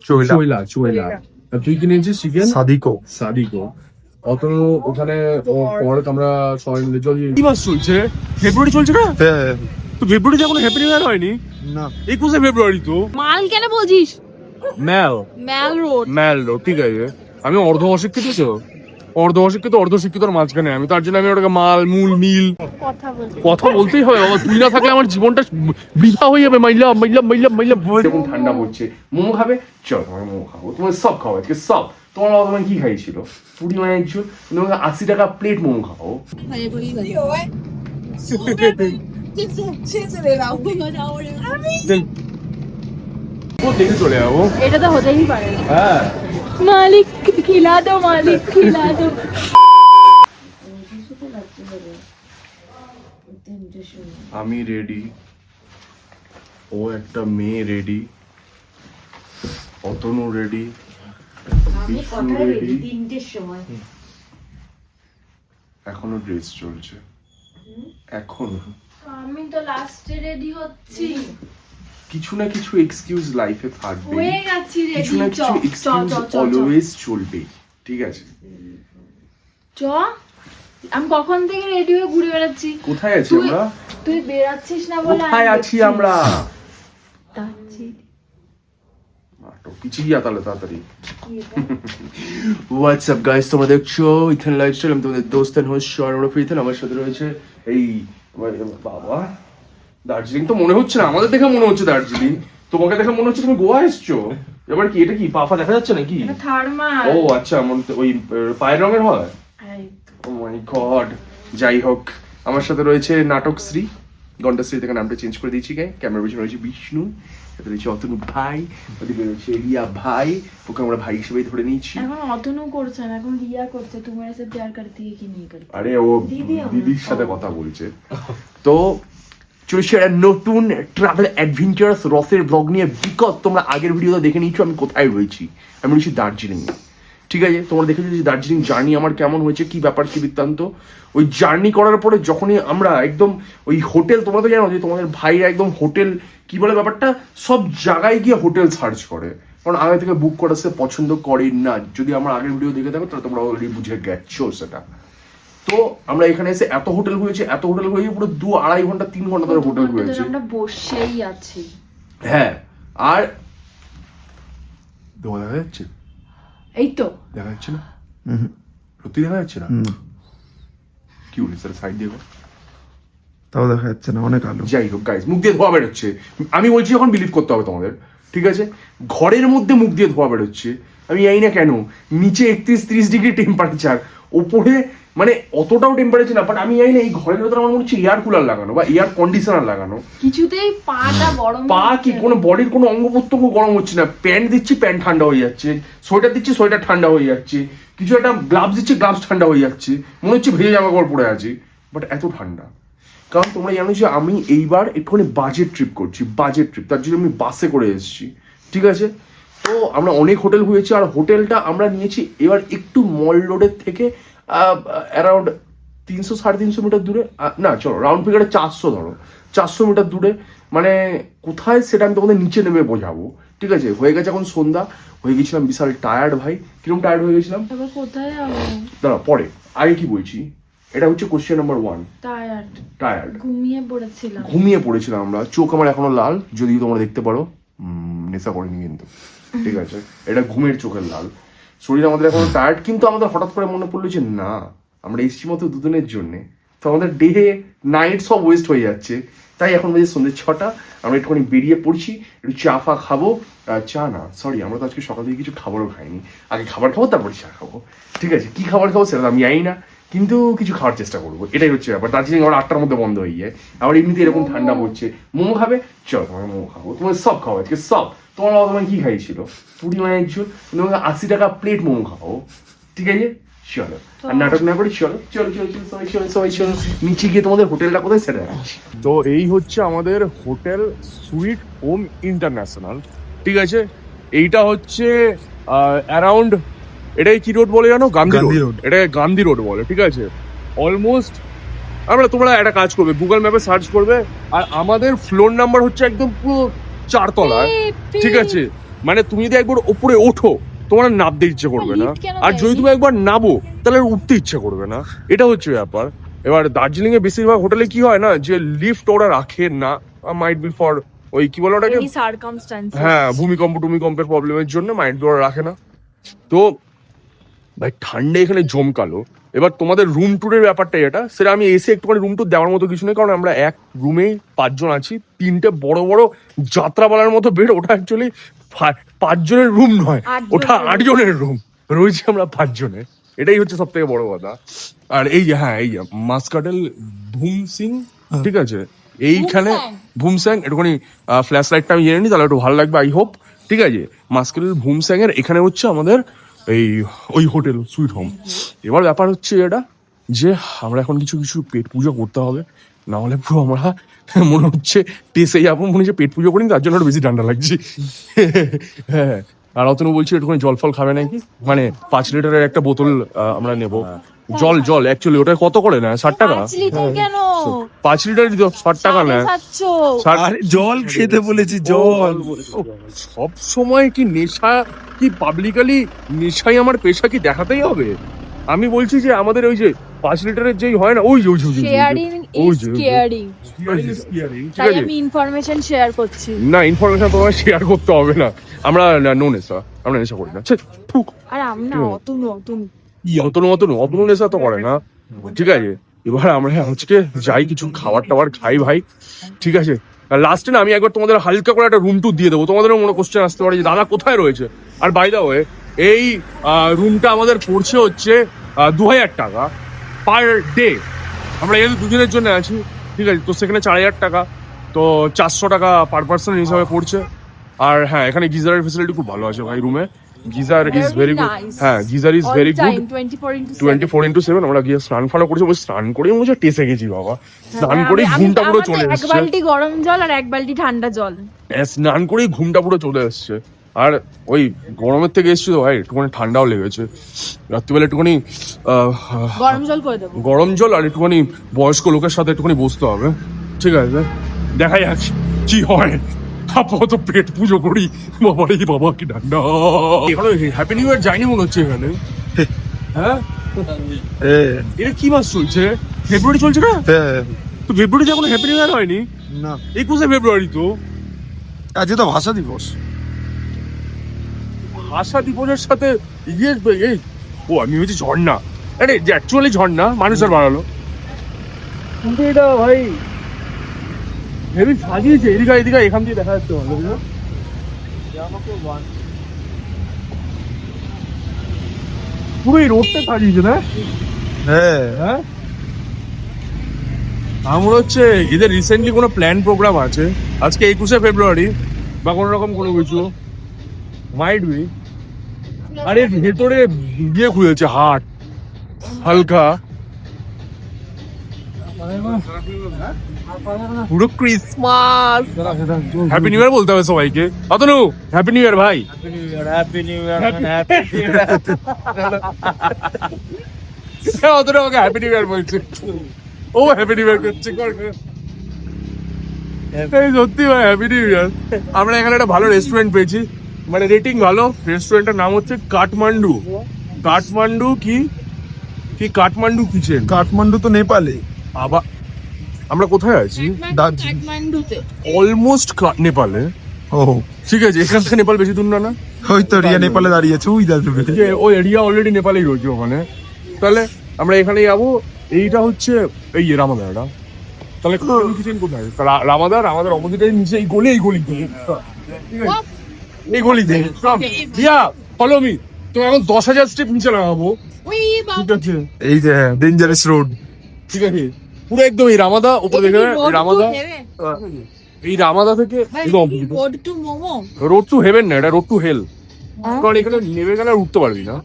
চুয়েলা। তুই কি নিয়েছিস চিকেন? সাদিকো। অত ওখানে পরে আমরা সবাই মিলে চলি। কি মাস চলছে? ফেব্রুয়ারি চলছে না? তো ফেব্রুয়ারিতে এখনো হ্যাপি নিউ ইয়ার হয়নি? না, 21 ফেব্রুয়ারি তো। মাল কেন বলছিস? ম্যাল রোড, ঠিক আছে। আমি অর্ধ অর্ধশিক্ষিতর মাঝখানে আমি, তার জন্য আমি ওটাকে মাল মূল মিল কথা বলতেই হবে বাবা। তুই না থাকলে আমার জীবনটা বৃথা হয়ে যাবে। মাইলা এরকম ঠান্ডা পড়ছে। মোমো খাবে? চল তোমার মোমো খাবো। তোমার সব খাবো আজকে সব। তোমার বাবা তোমার কি খাইছিল? পুরি বানাইছিল। তোমাকে 80 টাকা প্লেট মোমো খাবো। দেখে চলে যাবো। এটা তো হতেই পারে না। হ্যাঁ, মালিক খিলা দো, মালিক খিলা দো। আমি রেডি, ও একটা মেয়ে ready, Atanu ready, Bishnu ready. 3টের সময় এখনো ড্রেস চলছে, এখনো। আমি তো লাস্টে রেডি হচ্ছি। কিছু না কিছু এক্সকিউজ লাইফে থাকবে, হয়ে গেছি রেডি। কিছু না কিছু এক্সকিউজ অলওয়েজ চলবে, ঠিক আছে? চ, আমি কখন থেকে রেডি হয়ে ঘুরে বেড়াচ্ছি। কোথায় আছি আমরা? তুই বেরাচ্ছিস না বলে কোথায় আছি আমরা? যাচ্ছি। পিছিয়ে গিয়া তাহলে তাড়াতাড়ি। হোয়াটসঅ্যাপ গাইস, তোমরা দেখছো ইথান লাইফস্টাইল। আমি তোমাদের দোস্ত এন্ড হোস্ট শরণ ইথান। আমার সাথে রয়েছে এই বাবা, দার্জিলিং তো মনে হচ্ছে না, আমাদের দেখে মনে হচ্ছে দার্জিলিং, তোমাকে দেখে মনে হচ্ছে তুমি গোয়া এসছো। এবার কি এটা কি পাফা দেখা যাচ্ছে নাকি? থার্মাল। ও আচ্ছা, ওই পায়ের রঙের হয়। ও মাই গড। যাই হোক, আমার সাথে রয়েছে নাটকশ্রী, গন্ডাশ্রী থেকে নামটা চেঞ্জ করে দিয়েছি। ক্যামেরার পিছনে রয়েছে বিষ্ণু, সাথে রয়েছে অতনু ভাই, ওদিকে রয়েছে রিয়া ভাই, ওকে আমরা ভাই হিসেবেই ধরে নিয়েছি। এখন অতনু করছে না, এখন রিয়া করছে। তোমার সাথে প্যার করতে কি নিয়ে করতে? আরে ও দিদির সাথে কথা বলছে। তো চলেছে একটা নতুন ট্রাভেল অ্যাডভেঞ্চারাস রসের ব্লগ নিয়ে। বিকজ তোমরা আগের ভিডিওটা দেখে নিয়েছো আমি কোথায় রয়েছি। আমি রয়েছি দার্জিলিং, ঠিক আছে? তোমরা দেখেছো যে দার্জিলিং জার্নি আমার কেমন হয়েছে, কি ব্যাপার কি বৃত্তান্ত। ওই জার্নি করার পরে যখনই আমরা একদম ওই হোটেল, তোমরা তো জানো যে তোমাদের ভাইরা একদম হোটেল কি বলে ব্যাপারটা, সব জায়গায় গিয়ে হোটেল সার্চ করে, কারণ আগে থেকে বুক করাতে পছন্দ করে না। যদি আমরা আগের ভিডিও দেখে থাকো তাহলে তোমরা অলরেডি বুঝে গেছো সেটা। তো আমরা এখানে এসে এত হোটেল হয়েছে পুরো 2-2.5 ঘন্টা 3 ঘন্টা ধরে হোটেল হয়েছে। আমরা বসেই আছি। হ্যাঁ, আর দোয়া দেখা যাচ্ছে? এই তো দেখা যাচ্ছে না? সত্যি দেখা যাচ্ছে না? কি বলিস স্যার, সাইড দিয়ে তাও দেখা যাচ্ছে না, অনেক আলো। যাই হোক গাইস, মুখ দিয়ে ধোয়া বেরোচ্ছে। আমি বলছি এখন বিলিভ করতে হবে তোমাদের, ঠিক আছে? ঘরের মধ্যে মুখ দিয়ে ধোয়া বেরোচ্ছে, আমি জানি না কেন। নিচে 31-30 ডিগ্রি টেম্পারেচার, ওপরে মানে অতটাও টেম্পারেচার না, বাট আমি জানি না এই ঘরের ভেতরে আমার মনে হচ্ছে এয়ার কুলার লাগানো বা এয়ার কন্ডিশনার লাগানো। কিছুতেই পাটা গরম, পা কি কোনো বডির কোনো অঙ্গ প্রত্যঙ্গ গরম হচ্ছে না। প্যান্ট দিচ্ছি, প্যান্ট ঠান্ডা হয়ে যাচ্ছে। সোয়েটার দিচ্ছি, সোয়েটার ঠান্ডা হয়ে যাচ্ছে। কিছু একটা গ্লাভস দিচ্ছি, গ্লাভস ঠান্ডা হয়ে যাচ্ছে। মনে হচ্ছে ভেজে জামা কাপড় পরে আছি, বাট এত ঠান্ডা। কারণ তোমরা জানো যে আমি এইবার একটুখানি বাজেট ট্রিপ করছি, বাজেট ট্রিপ। তার জন্য আমি বাসে করে এসেছি, ঠিক আছে? তো আমরা অনেক হোটেল হয়েছি, আর হোটেলটা আমরা নিয়েছি এবার একটু মল রোডের থেকে অ্যারাউন্ড 300-350 মিটার দূরে। না চলো রাউন্ড ফিগারে 400 ধরো, 400 মিটার দূরে। মানে কোথায় সেটা আমি তোমাদের নিচে নেমে বোঝাবো, ঠিক আছে? হয়ে গেছে এখন সন্ধ্যা, হয়ে গেছিলাম বিশাল টায়ার্ড ভাই। কিরকম টায়ার্ড হয়ে গেছিলাম কোথায় যাবো দাঁড়া, পরে আগে কি বলছি। এটা হচ্ছে কোশ্চেন নাম্বার 1। টায়ার্ড, ঘুমিয়ে পড়েছিলাম আমরা। চোখ আমার এখনো লাল, যদি তোমরা দেখতে পারো, নেশা করিনি কিন্তু, ঠিক আছে? এটা ঘুমের চোখের লাল। শরীর আমাদের এখনো টায়ার্ড, কিন্তু আমাদের হঠাৎ করে মনে পড়লো যে না, আমরা এসছি মতো দুদিনের জন্যে, তো আমাদের ডে নাইট সব ওয়েস্ট হয়ে যাচ্ছে। তাই এখন বাজে সন্ধ্যে 6টা, আমরা একটুখানি বেরিয়ে পড়ছি, একটু চা ফা খাবো। চা না, সরি, আমরা তো আজকে সকাল থেকে কিছু খাবারও খাইনি। আগে খাবার খাবো, তারপরে চা খাবো, ঠিক আছে? কি খাবার খাবো সেটা আমি জানি না, কিন্তু কিছু খাওয়ার চেষ্টা করবো, এটাই হচ্ছে ব্যাপার। দার্জিলিং আবার 8টার মধ্যে বন্ধ হয়ে যায়, আবার এমনিতে এরকম ঠান্ডা পড়ছে। মোমো খাবে? চলো তোমাকে মোমো খাবো। তোমার সব খাবো আজকে সব। তোমার বাবা তোমার কি খাইছিল? পুরি বানাইছো, তোমাকে 80 টাকা প্লেট মোমো খাবো, ঠিক আছে? চলো, আর নাটক না করি, চলো চলো চলো চলো সবাই চলো সবাই চলো নিচে গিয়ে তোমাদের হোটেলটা কোথায় সেটা দেখাচ্ছি। তো এই হচ্ছে আমাদের হোটেল সুইট হোম ইন্টারন্যাশনাল, ঠিক আছে? এইটা হচ্ছে অ্যারাউন্ড, এটাই কি রোড বলে জানো? গান্ধী রোড। এটাকে গান্ধী রোড বলে, ঠিক আছে? অলমোস্ট তোমরা একটা কাজ করবে, গুগল ম্যাপে সার্চ করবে, আর আমাদের ফ্লোর নাম্বার হচ্ছে একদম পুরো 4 তলায়, ঠিক আছে? মানে তুমি যদি একবার উপরে ওঠো তোমার আর নামতে ইচ্ছে করবে না, lift কেন আর যদি দেয়নি? তুমি একবার নামো তাহলে আর উঠতে ইচ্ছে করবে না, এটা হচ্ছে ব্যাপার। এবার দার্জিলিং এ বেশিরভাগ হোটেলে কি হয় না, যে লিফট ওরা রাখে না, মাইট বি ফর ওই কি বলে ওটাকে, Any circumstances. হ্যাঁ ভূমিকম্পের প্রবলেমের জন্য মাইন্ড ওরা রাখে না। তো ভাই ঠান্ডা এখানে জমকালো। এবার তোমাদের রুম ট্যুরের ব্যাপারটা এটা, সেটা আমি এসে একটুখানি রুম ট্যুর দেওয়ার মতো কিছু নেই, কারণ আমরা এক রুমে 5 জন আছি, 3টে বড় বড় যাত্রাপালার মতো বেড, ওটা অ্যাকচুয়ালি 5 জনের রুম নয়, 8 ওটা জনের 8 জনের রুম, রয়েছে আমরা 5 জনে, এটাই হচ্ছে সব থেকে বড় কথা। আর এই যে হ্যাঁ এই যে মাস্কাটেল ভুম সিং, ঠিক আছে, এইখানে ভুমস্যাং, একটুখানি ফ্ল্যাশ লাইটটা আমি জেনে নিই তাহলে একটু ভালো লাগবে আই হোপ, ঠিক আছে। মাস্কাটেল ভুমস্যাং এর এখানে হচ্ছে আমাদের এই ওই হোটেল সুইট হোম। এবার ব্যাপার হচ্ছে এটা যে আমরা এখন কিছু কিছু পেট পুজো করতে হবে, না হলে পুরো আমরা মনে হচ্ছে টেসে যাবো, মনে হচ্ছে পেট পুজো করিনি তার জন্য আরো বেশি ঠান্ডা লাগছে। হ্যাঁ, আর অতনু বলছি একটুখানি জল ফল খাবে নাকি, মানে 5 লিটারের একটা বোতল আমরা নেবো। জল অ্যাকচুয়ালি ওটা কত করে নেয়, 60 টাকা? 5 লিটার কেন? 5 লিটার 60 টাকা নেয়। 750 আরে জল খেতে বলেছি, জল। সব সময় কি নেশা, কি পাবলিকালি নেশাই আমার পেশা কি দেখাতেই হবে? আমি বলছি যে আমাদের ওই যে 5 লিটারের যেই হয় না, ওই যে শেয়ারিং ইজ কেয়ারিং, ঠিক তাই আছে। আমি ইনফরমেশন শেয়ার করছি। না ইনফরমেশন তোমায় শেয়ার করতে হবে না, আমরা নো নেশা, আমরা নেশা করি না। আর আমরা অতনু নেশা তো করে না, ঠিক আছে। এবার আমরা আজকে যাই কিছু খাবার টাবার খাই ভাই, ঠিক আছে। লাস্টে না আমি একবার তোমাদের হালকা করে একটা রুম ট্যুর দিয়ে দেবো, তোমাদেরও মনে কোশ্চেন আসতে পারে যে দাদা কোথায় রয়েছে। আর বাই দা ওয়ে এই রুমটা আমাদের পড়ছে হচ্ছে 2000 টাকা পার ডে, আমরা যেহেতু দুজনের জন্য আছি, ঠিক আছে, তো সেখানে 4000 টাকা, তো 400 টাকা পার পার্সন হিসাবে পড়ছে। আর হ্যাঁ এখানে গিজারের ফেসিলিটি খুব ভালো আছে ভাই রুমে, গিজার ইজ ভেরি গুড, হ্যাঁ গিজার ইজ ভেরি গুড, 24/7। আমরা গিয়ে স্নান ফান করেছি, ওই স্নান করে মনে হচ্ছে টেসে গেছি বাবা, স্নান করেই ঘুমটা পুরো চলে এক এসছে, বালতি গরম জল আর এক বালতি ঠান্ডা জল, স্নান করেই ঘুমটা পুরো চলে এসছে। আর ওই গরমের থেকে এসছি তো ভাই একটুখানি ঠান্ডাও লেগেছে, রাত্রিবেলা একটুখানি গরম জল করে দেবো। গরম জল আর একটুখানি বয়স্ক লোকের সাথে একটুখানি বসতে হবে, ঠিক আছে, দেখা যাক কি হয়। আপাতত পেট পুজো করি, বাবা রে বাবা কি ঠান্ডা। এখানে হ্যাপি নিউ ইয়ার যায়নি মনে হচ্ছে এখানে, হ্যাঁ এটা কি মাস চলছে, ফেব্রুয়ারি চলছে না? তো ফেব্রুয়ারিতে এখনো হ্যাপি নিউ ইয়ার হয়নি? না, 21শে ফেব্রুয়ারি তো, আজকে তো ভাষা দিবস। ভাষা দিবসের সাথে এই ও আমি হচ্ছে ঝর্ণা, আরে অ্যাকচুয়ালি ঝর্ণা মানুষ আর বানালো, কিন্তু এটা ভাই হেভি সাজিয়েছে, এদিকে এখান দিয়ে দেখা যাচ্ছে ভালো, বুঝলো? পুরো এই রোডটা সাজিয়েছে না, হ্যাঁ। আমার হচ্ছে এদের রিসেন্টলি কোনো প্ল্যান প্রোগ্রাম আছে আজকে 21শে ফেব্রুয়ারি বা কোনো রকম কোনো কিছু মাইট বি। আর এর ভেতরে গিয়ে খুলেছে হাট হালকা, পুরো ক্রিসমাস, হ্যাপি নিউ ইয়ার বলতে হবে সবাইকে। অতনু হ্যাপি নিউ ইয়ার ভাই, অতনু আমাকে হ্যাপি নিউ ইয়ার বলছে, ও হ্যাপি নিউ ইয়ার করছে, এই সত্যি ভাই হ্যাপি নিউ ইয়ার। আমরা এখানে একটা ভালো রেস্টুরেন্ট পেয়েছি, মানে রেটিং ভালো, রেস্টুরেন্টের নাম হচ্ছে কাঠমান্ডু কি কাঠমান্ডু কিচেন। কাঠমান্ডু তো নেপালে। আবার আমরা কোথায় আছি? কাঠমান্ডুতে, অলমোস্ট নেপালে, ও ঠিক আছে, এখান থেকে নেপাল বেশি দূর না। ওই তো রিয়া নেপালে দাঁড়িয়েছে, ওই দাঁড়িয়ে। যে ওই এরিয়া অলরেডি নেপালেই রয়েছে ওখানে, তাহলে আমরা এখানে যাবো। এইটা হচ্ছে এই রামাদাটা, তাহলে কিচেন কোথায়? রামাদার অপোজিটে নিচে এই গলিতে, এই গলিতে রিয়া ফলো মি, তো এখন 10,000 স্টেপ নিচে লাগাবো, ওই ঠিক আছে, এই যে ডেঞ্জারাস রোড, ঠিক আছে, পুরো একদম এই রামাদা উপরে দেখে এই রামাদা থেকে রোড টু হেভেন না, এটা রোড টু হেল, কারণ এখানে নেমে গেলে আর উঠতে পারবি না।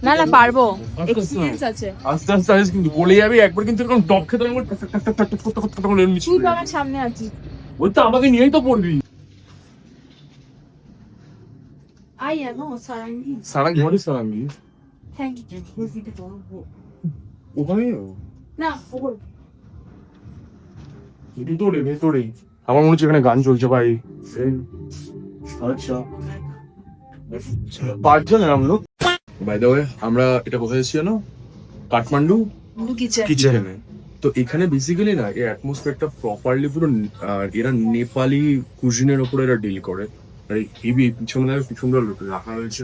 না পারবো, এক্সপেরিয়েন্স আছে। আস্তে আস্তে কিন্তু গলে যাবে একবার, কিন্তু এরকম টপ খেতে তুই তো আমার সামনে আছিস, ওই তো আমাকে নিয়েই তো পড়বি। Sarangi what is Sarangi? ওখানে না ভেতরে আমার মনে হচ্ছে এখানে গান চলছে ভাই। আচ্ছা 5 জন এরম লোক। বাই দ্য ওয়ে আমরা এটা কোথায় এসেছি জানো? কাঠমান্ডু কিচেনে। তো এখানে বেসিক্যালি না এই অ্যাটমসফিয়ারটা প্রপারলি পুরো এরা নেপালি কুজিনের উপরে এরা ডিল করে। আর হেভি পিছনে কি সুন্দর রাখা হয়েছে,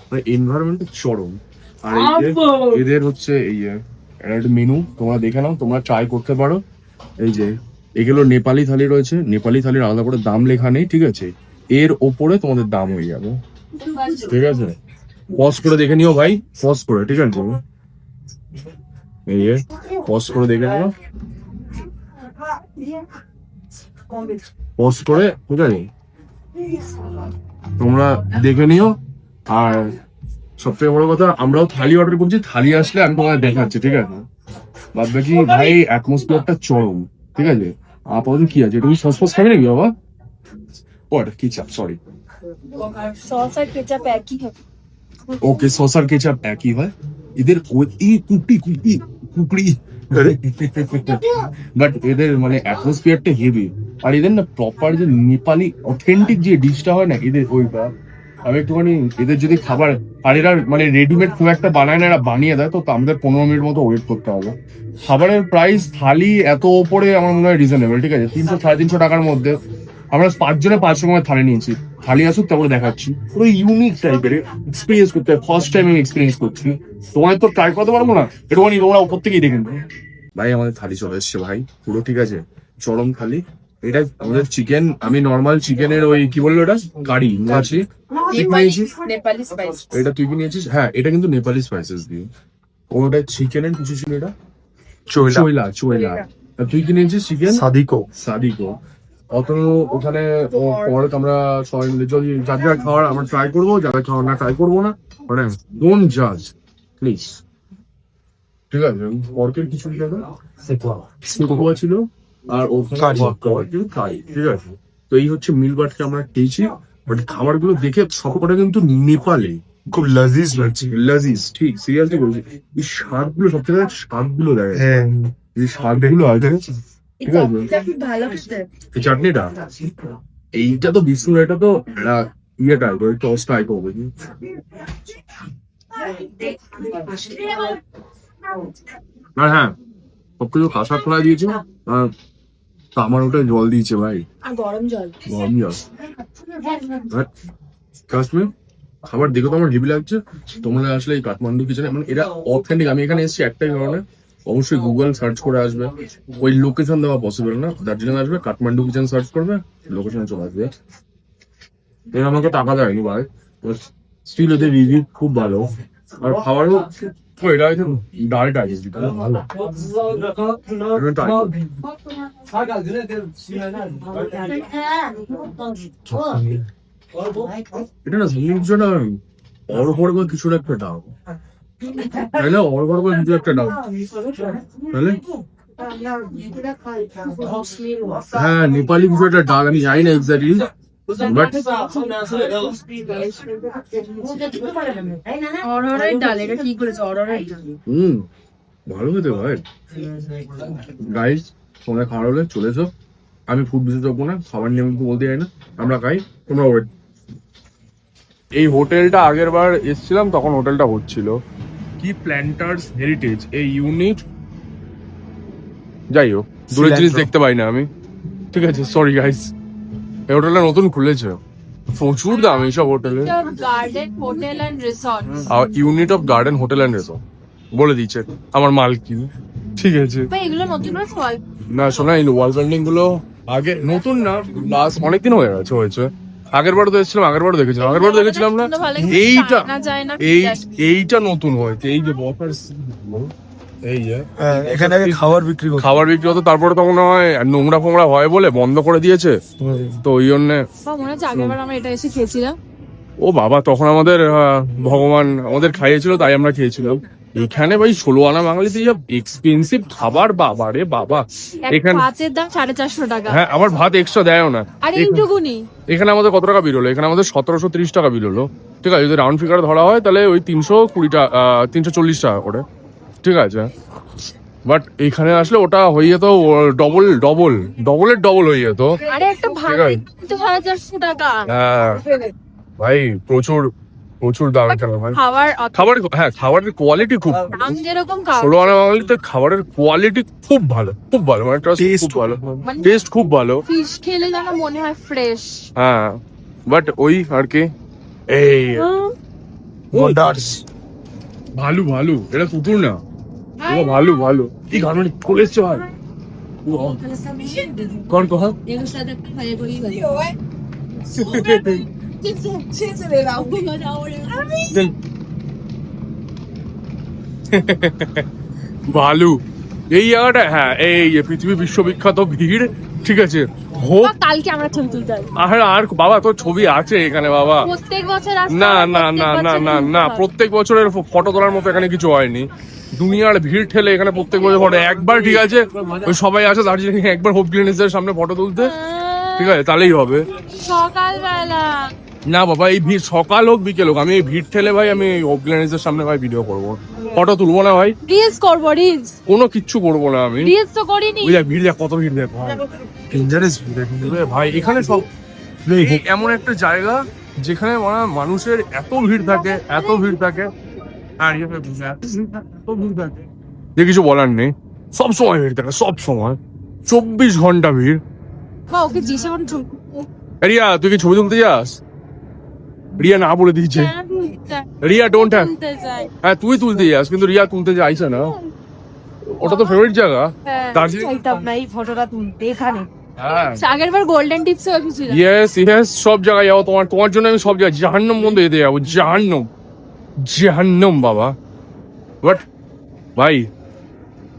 মানে এনভায়রনমেন্ট চরম। আর এদের হচ্ছে এই একটা মেনু তোমরা দেখে নাও, তোমরা ট্রাই করতে পারো। এই যে এগুলো নেপালি থালি রয়েছে, নেপালি থালির আলাদা করে দাম লেখা নেই, ঠিক আছে? এর ওপরে তোমাদের দাম হয়ে যাবে, ঠিক আছে? পজ করে দেখে নিও ভাই, পজ করে, ঠিক আছে? এই যে পজ করে দেখে নিও, পজ করে, ঠিক আছে? তোমরা দেখে নিও। আর সবথেকে বড় কথা, আমরাও থালি অর্ডার করছি, থালি আসলে আমি তোমাদের দেখাচ্ছি, ঠিক আছে? বাদ বাকি ভাই অ্যাটমসফিয়ারটা চরম, ঠিক আছে? আপাতত কি আছে, তুমি সস ফস খাবে নাকি বাবা? ওটা কি চাপ, সরি। সস আর কেচাপ একই হবে। ওকে, সস আর কেচাপ একই হয় এদের। কুকড়ি বাট এদের মানে অ্যাটমসফিয়ারটা হেভি। আর এদের না প্রপার যে নেপালি অথেন্টিক যে ডিশটা হয় না এদের, ওইটা আমি একটুখানি এদের যদি খাবার, আর এরা মানে রেডিমেড খুব একটা বানায় না, এরা বানিয়ে দেয়, তো আমাদের 15 মিনিট মতো ওয়েট করতে হবে। খাবারের প্রাইস থালি এত ওপরে আমার মনে হয় রিজনেবল, ঠিক আছে? 300-350 টাকার মধ্যে আমরা 5 জনে 5 রকমের থালি নিয়েছি। থালি আসুক তারপরে দেখাচ্ছি, পুরো ইউনিক টাইপের এক্সপিরিয়েন্স করতে হয়। ফার্স্ট টাইম আমি এক্সপিরিয়েন্স করছি, তোমায় তো ট্রাই করতে পারবো না, একটুখানি তোমরা উপর থেকেই দেখে নেবে। ভাই আমাদের থালি চলে এসছে ভাই, পুরো, ঠিক আছে? চরম থালি। এটা আমাদের চিকেন, আমি নর্মাল চিকেনের ওই কি বললো এটা কারি আছে, নেপালি স্পাইস। এটা তুই কি নিয়েছিস? হ্যাঁ, এটা কিন্তু নেপালি স্পাইসেস দিয়ে। ওটা চিকেনের কিছু ছিল, এটা চোয়লা। আর তুই কি নিয়েছিস? চিকেন সাদিকো। অত ওখানে পরে আমরা সবাই মিলে যদি যার যার খাওয়ার আমরা ট্রাই করবো, যারা খাওয়ার না ট্রাই করবো না, মানে ডোন্ট জাজ প্লিজ, ঠিক আছে? পরকের কিছু সেকুয়া ছিল, আর ওখানে কারি, ঠিক আছে? তো এই হচ্ছে মিল বাটকে আমরা খেয়েছি। বাট খাবার গুলো দেখে সবকটা কিন্তু নেপালে খুব লাজিজ লাগছে। লাজিজ, ঠিক সিরিয়াসলি বলছি। এই শাক গুলো সব থেকে শাক গুলো দেখে, এই শাক গুলো আছে, ঠিক আছে? ভালো খেতে। এই চাটনিটা, এইটা তো বিষ্ণুর, এটা তো ইয়ে টাইপ, ওই টস টাইপ হবে। আর হ্যাঁ, সবকিছু কাঁচা খোলা দিয়েছে, আর আমার ওটা জল দিয়েছে ভাই, আর গরম জল। কাশ্মীর খাবার দেখো তো আমার হেভি লাগছে। তোমরা আসলে এই কাঠমান্ডু কিচেনে, মানে এটা অথেন্টিক। আমি এখানে এসেছি একটাই কারণে, অবশ্যই গুগল সার্চ করে আসবে, ওই লোকেশন দেওয়া পসিবল না। দার্জিলিং আসবে, কাঠমান্ডু কিচেন সার্চ করবে, লোকেশনে চলে আসবে। এরা আমাকে টাকা দেয়নি ভাই, স্টিল ওদের রিভিউ খুব ভালো। আর খাবারও এটা হয়তো ডালটা আছে ভালো। এটা না কিছু না অড়বড় কিছু একটা ডাল, তাইলে অড়বড় কিছু একটা ডাল, তাহলে হ্যাঁ নেপালি কিছু একটা ডাল, আমি জানি না এক্স্যাক্টলি, বাট অরহরের ডাল। এটা কি করেছে? অরহরের ডাল। ভালো খেতে ভাই। গাইস তোমরা খাওয়ার হলে চলে এসো, আমি ফুড বিশেষজ্ঞ না, খাবার নিয়ে আমি বলতে চাই না, আমরা খাই, তোমরা ওয়েট। এই হোটেলটা আগের বার এসেছিলাম তখন হোটেলটা হচ্ছিল কি প্ল্যান্টার্স হেরিটেজ, এই ইউনিট, যাই হোক দূরের জিনিস দেখতে পাই না আমি, ঠিক আছে? সরি গাইস, এই হোটেলটা নতুন খুলেছে, প্রচুর দাম এইসব হোটেলে। Garden hotel and resort, unit of garden hotel and resort বলে দিচ্ছে আমার মালকিন, ঠিক আছে? ভাই এগুলো নতুন করে না শোনা, এই ওয়াল পেন্টিং গুলো আগে নতুন না, লাস্ট অনেকদিন হয়েছে। আগের বারও তো এসেছিলাম, আগের বারও দেখেছিলাম না, এইটা নতুন হয়েছে। এই যে বসার এই যে এখানে আগে খাবার বিক্রি হতো, তারপরে তখন হয় নোংরা ফোংরা হয় বলে বন্ধ করে দিয়েছে, তো ওই জন্য। মনে হচ্ছে আগেরবার আমরা এটা এসে খেয়েছিলাম। ও বাবা, তখন আমাদের ভগবান আমাদের খাইয়েছিল তাই আমরা খেয়েছিলাম। এখানে ভাই 16 আনা বাঙালিতে যা এক্সপেন্সিভ খাবার, বাবা রে বাবা। এখানে ভাতের দাম 450 টাকা। হ্যাঁ, আবার ভাত এক্সট্রা দেয়ও না। আর এইটুকুনি এখানে আমাদের কত টাকা বিল হলো? এখানে আমাদের 1730 টাকা বিল হলো, ঠিক আছে? যদি রাউন্ড ফিগার ধরা হয় তাহলে ওই 320 টাকা, 340 টাকা করে, ঠিক আছে? বাট এখানে আসলে ওটা হয়ে যেত ডবলের হয়ে যেত। আরে একটা ভাত তো 1400 টাকা। হ্যাঁ ভাই প্রচুর দাম এখানে ভাই। খাবারের কোয়ালিটি খুব দাম যেরকম 16 আনা বাঙালিতে খাবারের কোয়ালিটি খুব ভালো মানে খুব ভালো, টেস্ট খুব ভালো। ফিশ খেলে যেন মনে হয় ফ্রেশ। হ্যাঁ বাট ওই আর কি এই ওয়ান্ডার্স ভালু এটা কুকুর না, ও ভালু কি গার্মেন্ট খুলে এসছে ভাই। কোন কোহা ভালু এই জায়গাটা। হ্যাঁ এই যে পৃথিবী বিশ্ববিখ্যাত ভিড়, ঠিক আছে হোক। কালকে আমরা ছবি তুলতে যাই। আর বাবা তোর ছবি আছে এখানে বাবা। প্রত্যেক বছর আসতে না হয়, না প্রত্যেক না না বছর না নিতে না হয়। প্রত্যেক বছরের ফটো তোলার মতো এখানে কিছু হয়নি। দুনিয়ার ভিড় ঠেলে এখানে প্রত্যেক বছর ফটো একবার, ঠিক আছে ওই সবাই আসে দার্জিলিং একবার হোপ ক্লিনিক্সের সামনে ফটো তুলতে, ঠিক আছে তাহলেই হবে। সকালবেলা না বাবা এই ভিড় সকাল হোক বিকেল হোক, আমি এই ভিড় ঠেলে ভাই আমি হোপ ক্লিনিক্সের সামনে ভাই ভিডিও করবো, ফটো তুলবো না ভাই, রিলস করবো রিলস। কোনো কিচ্ছু করবো না আমি। রিলস তো করিনি। ওই দেখ ভিড় দেখ কত ভিড় দেখ ভাই, ডেঞ্জারাস ভাই এখানে সব এমন একটা জায়গা যেখানে মানুষের এত ভিড় থাকে যে কিছু বলার নেই। সব সময় ভিড় থাকে, সব সময় 24 ঘন্টা ভিড়। বা ওকে জিজ্ঞাসা করুন রিয়া তুই কি ছবি তুলতে যাস? রিয়া না বলে দিয়েছে, রিয়া ডোন্ট হ্যাভ। হ্যাঁ তুই তুলতে যাস কিন্তু রিয়া তুলতে যাইছে না, ওটা তো ফেভারিট জায়গা দার্জিলিং। চাইতাম না এই ফটোটা তুলতে এখানে। হ্যাঁ আগের বার গোল্ডেন টিপসে এসেছিলাম। ইয়েস সব জায়গায় যাবো, তোমার জন্য আমি সব জায়গায় জাহান্নাম বন্ধ যেতে যাবো, জাহান্নাম বাবা। বাট ভাই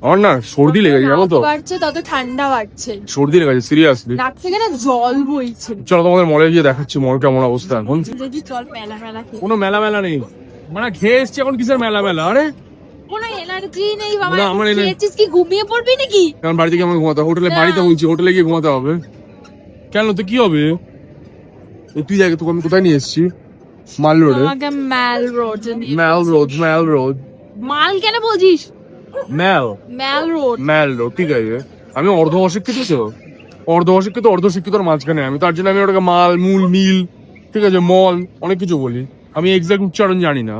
আমার না সর্দি লেগেছে জানো তো, বাড়ছে তত ঠান্ডা বাড়ছে, সর্দি লেগেছে সিরিয়াসলি। নাক থেকে না জল বইছে। চলো তোমাদের মলে গিয়ে দেখাচ্ছি মল কেমন অবস্থা এখন। যদি জল মেলা মেলা খেয়ে কোনো মেলা নেই, মানে খেয়ে এসছি এখন কিসের মেলা আরে কোনো এনার্জি নেই বাবা। না, আমার এনার্জি- খেয়েছিস কি ঘুমিয়ে পড়বি নাকি? কারণ বাড়িতে গিয়ে আমার ঘুমাতে হবে, হোটেলে না। বাড়িতে বলছি হোটেলে গিয়ে ঘুমাতে হবে। কেন তো কি হবে? তুই জায়গা তোকে আমি কোথায় নিয়ে এসেছি? মাল রোডে। আমাকে ম্যাল রোড ম্যাল রোড মাল কেন বলছিস? ম্যাল ম্যাল রোড ঠিক আছে। আমি অর্ধ অশিক্ষিতর মাঝখানে আমি, তার জন্য আমি ওটাকে মিল, ঠিক আছে মল অনেক কিছু বলি, আমি এক্সাক্ট উচ্চারণ জানি না।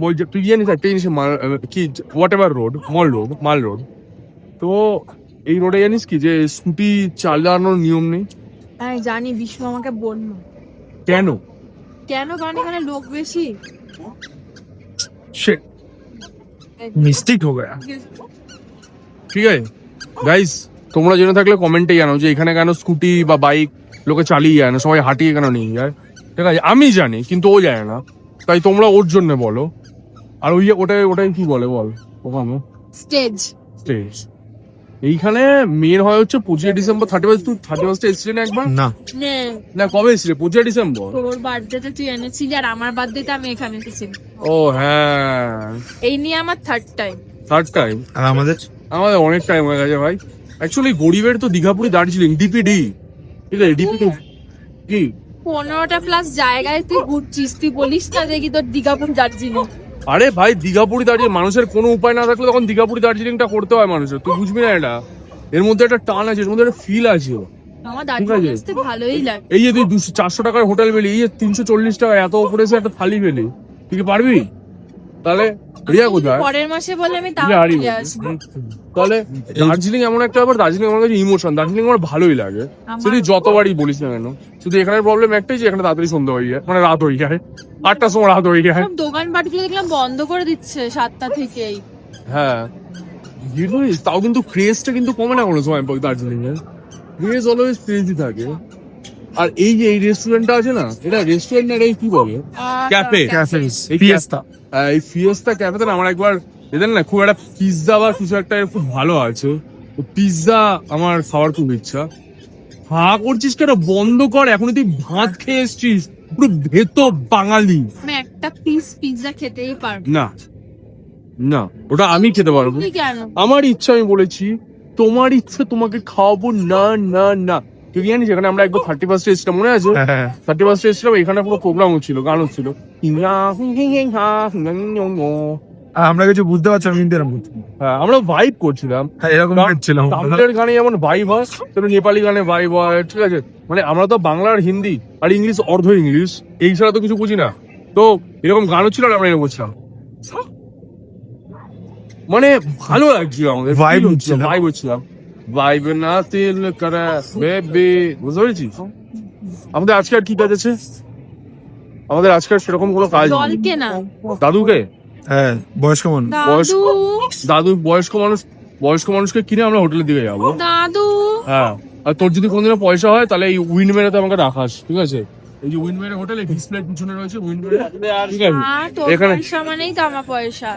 বলছে তুই জানিস একটা জিনিস কি হোয়াট এভার রোড মাল রোড। তো এই রোডে জানিস কি যে স্কুটি চালানোর নিয়ম নেই। হ্যাঁ জানি, বিষ্ণু আমাকে বললো। কেন? কারণ এখানে লোক বেশি। Shit. মিস্টেক হয়ে গয়া। ঠিক আছে গাইস, তোমরা জেনে থাকলে কমেন্টে জানাও যে এখানে কেন স্কুটি বা বাইক লোকে চালিয়ে যায় না, সবাই হাঁটিয়ে কেন নিয়ে যায়। ঠিক আছে আমি জানি কিন্তু ও যায় না, তাই তোমরা ওর জন্য বলো। আর ওটাই কি বলে বল ওখানে স্টেজ এইখানে মেন হয় হচ্ছে 25 ডিসেম্বর। 31 এসেছিলেন একবার? না কবে এসেছিলে? 25 ডিসেম্বর। তোর বার্থডেতে তুই এনেছিলি আর আমার বার্থডেতে আমি এখানে এসেছি। ও হ্যাঁ এই নিয়ে আমার থার্ড টাইম। আর আমাদের অনেক টাইম হয়ে গেছে ভাই। অ্যাকচুয়ালি গরিবের তো দীঘাপুরি দার্জিলিং ডিপিডি, ঠিক আছে ডিপিডি কি 15টা প্লাস জায়গায় তুই ঘুরছিস, তুই বলিস না দেখি তোর দীঘাপুর দার্জিলিং। আরে ভাই দীঘাপুরি দার্জিলিং, মানুষের কোনো উপায় না থাকলে তখন দীঘাপুরি দার্জিলিংটা করতে হয় মানুষের, তুই বুঝবি না এটা। এর মধ্যে একটা টান আছে, এর মধ্যে একটা ফিল আছে। আমার দার্জিলিং আসতে ভালোই লাগে। এই যে তুই 400 টাকার হোটেল পেলি, এই যে 340 টাকা এত উপরে এসে একটা থালি পেলি, তুই কি পারবি? তাহলে রিয়া কোথায়? পরের মাসে বলে আমি তাহলে দার্জিলিং এমন একটা ব্যাপার, দার্জিলিং আমার কাছে ইমোশন। দার্জিলিং আমার ভালোই লাগে, শুধু যতবারই বলিস না কেন। শুধু এখানের প্রবলেম একটাই যে এখানে তাড়াতাড়ি সন্ধ্যা হয়ে যায়, মানে রাত হয়ে যায়, 8টার সময় রাত হয়ে যায়। দোকানপাটগুলো দেখলাম বন্ধ করে দিচ্ছে 7টা থেকেই। হ্যাঁ তাও কিন্তু ক্রেজটা কিন্তু কমে না কোনো সময় দার্জিলিং এর, ক্রেজ অলওয়েজ ক্রেজই থাকে। আর এই যে এই রেস্টুরেন্টটা আছে না, এটা রেস্টুরেন্ট না, এটা কি বলে ক্যাফে। এই ফিয়েস্তা ক্যাফেতে না আমার একবার এদের না খুব একটা পিৎজা বা কিছু একটা খুব ভালো আছে, পিৎজা আমার খাওয়ার খুব ইচ্ছা। করছিস কেন? বন্ধ কর, এখন তুই ভাত খেয়ে এসছিস, পুরো ভেতর বাঙালি। আমি একটা পিস পিৎজা খেতেই পারবো না ওটা আমি খেতে পারবো। আমার ইচ্ছা, আমি বলেছি তোমার ইচ্ছা তোমাকে খাওয়াবো না। তুই জানিস এখানে আমরা একবার 31st এসেছিলাম, মনে আছে? 31st এসেছিলাম, এখানে পুরো প্রোগ্রাম হচ্ছিল, গান হচ্ছিল। আর আমরা কিছু বুঝতে পারছিলাম কিন্তু এরকম করছি। হ্যাঁ আমরা ভাইব করছিলাম। হ্যাঁ এরকম ছিলাম। তামিলের গানে যেমন ভাইব হয় তেমনি নেপালি গানে ভাইব হয়, ঠিক আছে? মানে আমরা তো বাংলা আর হিন্দি আর ইংলিশ, অর্ধ ইংলিশ, এই ছাড়া তো কিছু বুঝি না। তো এরকম গানও ছিল আর আমরা এরকম বলছিলাম, মানে ভালো লাগছিল আমাদের, Vibe হচ্ছিল। ভাইব হচ্ছিলাম। ভাইব না তিল করে বেবি, বুঝতে পেরেছিস? আমাদের আজকে আর কি কাজ আছে? আমাদের আজকে আর সেরকম কোনো কাজ নেই। জল কেনা। দাদুকে, হ্যাঁ বয়স্ক মানুষ। দাদু বয়স্ক মানুষকে কিনে আমরা হোটেলের দিকে যাবো। দাদু হ্যাঁ, আর তোর যদি কোনদিনও পয়সা হয় তাহলে এই উইন্ড মেরেতে আমাকে রাখাস, ঠিক আছে? এই যে উইন্ড মেরে হোটেল, এই ডিসপ্লে পিছনে রয়েছে উইন্ড মেরে, ঠিক আছে? তোর এখানে পয়সা মানেই তো আমার পয়সা।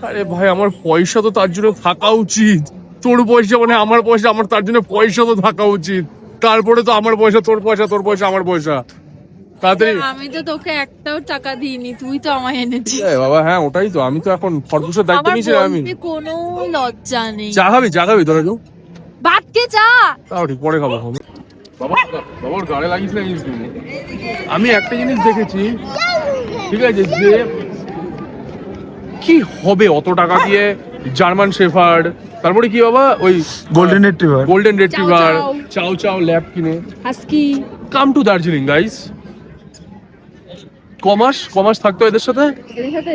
আরে ভাই আমার পয়সা তো তার জন্য থাকা উচিত, তোর পয়সা মানে আমার পয়সা, আমার তার জন্য পয়সা তো থাকা উচিত। তারপরে তো আমার পয়সা তোর পয়সা, তোর পয়সা আমার পয়সা। তাড়াতাড়ি। আমি তো তোকে একটাও টাকা দিইনি, তুই তো আমায় এনেছিস। বাবা হ্যাঁ ওটাই তো, আমি তো এখন খরগোশের দায়িত্ব আমার নিয়েছি আমি। বলতে কোনো লজ্জা নেই। চা খাবি তোরা কেউ? বাটকে চা। তাও ঠিক, পরে খাবো। বাবার গাড়ি লাগিস না জিনিস। আমি একটা জিনিস দেখেছি, ঠিক আছে, যে কি হবে অত টাকা দিয়ে জার্মান শেফার্ড, তারপরে কি বাবা ওই গোল্ডেন রিট্রিভার, চাও চাও ল্যাব কিনে husky. Come to Darjeeling guys. কমাস থাকতো এদের সাথে, এর সাথে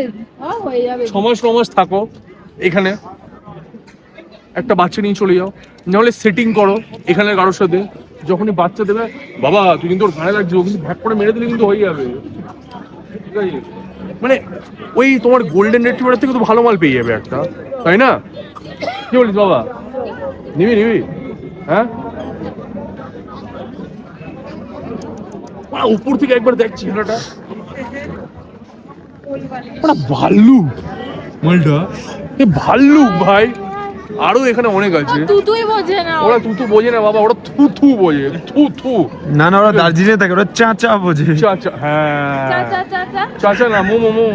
হয়ে যাবে। 6 মাস থাকো এখানে, একটা বাচ্চা নিয়ে চলে যাও, নাহলে সেটিং করো এখানে কারোর সাথে। যখনই বাচ্চা দেবে, বাবা তুই কিন্তু ওর গায়ে লাগছে, ও কিন্তু ভ্যাক করে মেরে দিলে কিন্তু হয়ে যাবে, ঠিক আছে? মানে ওই তোমার গোল্ডেন রিট্রিভারের থেকে তো ভালো মাল পেয়ে যাবে একটা, তাই না? কি বলিস বাবা? নিবি? হ্যাঁ, উপর থেকে একবার দেখছি চেহারাটা, ভাল্লুক মালটা, ভাল্লুক ভাই। আরো এখানে অনেক আছে। তুই বোঝে না। ওরা তুতু বোঝে না বাবা, ওরা থু বোঝে, থু। না ওরা দার্জিলিং থাকে, ওরা চা বোঝে। হ্যাঁ চা চাচা না, মোমো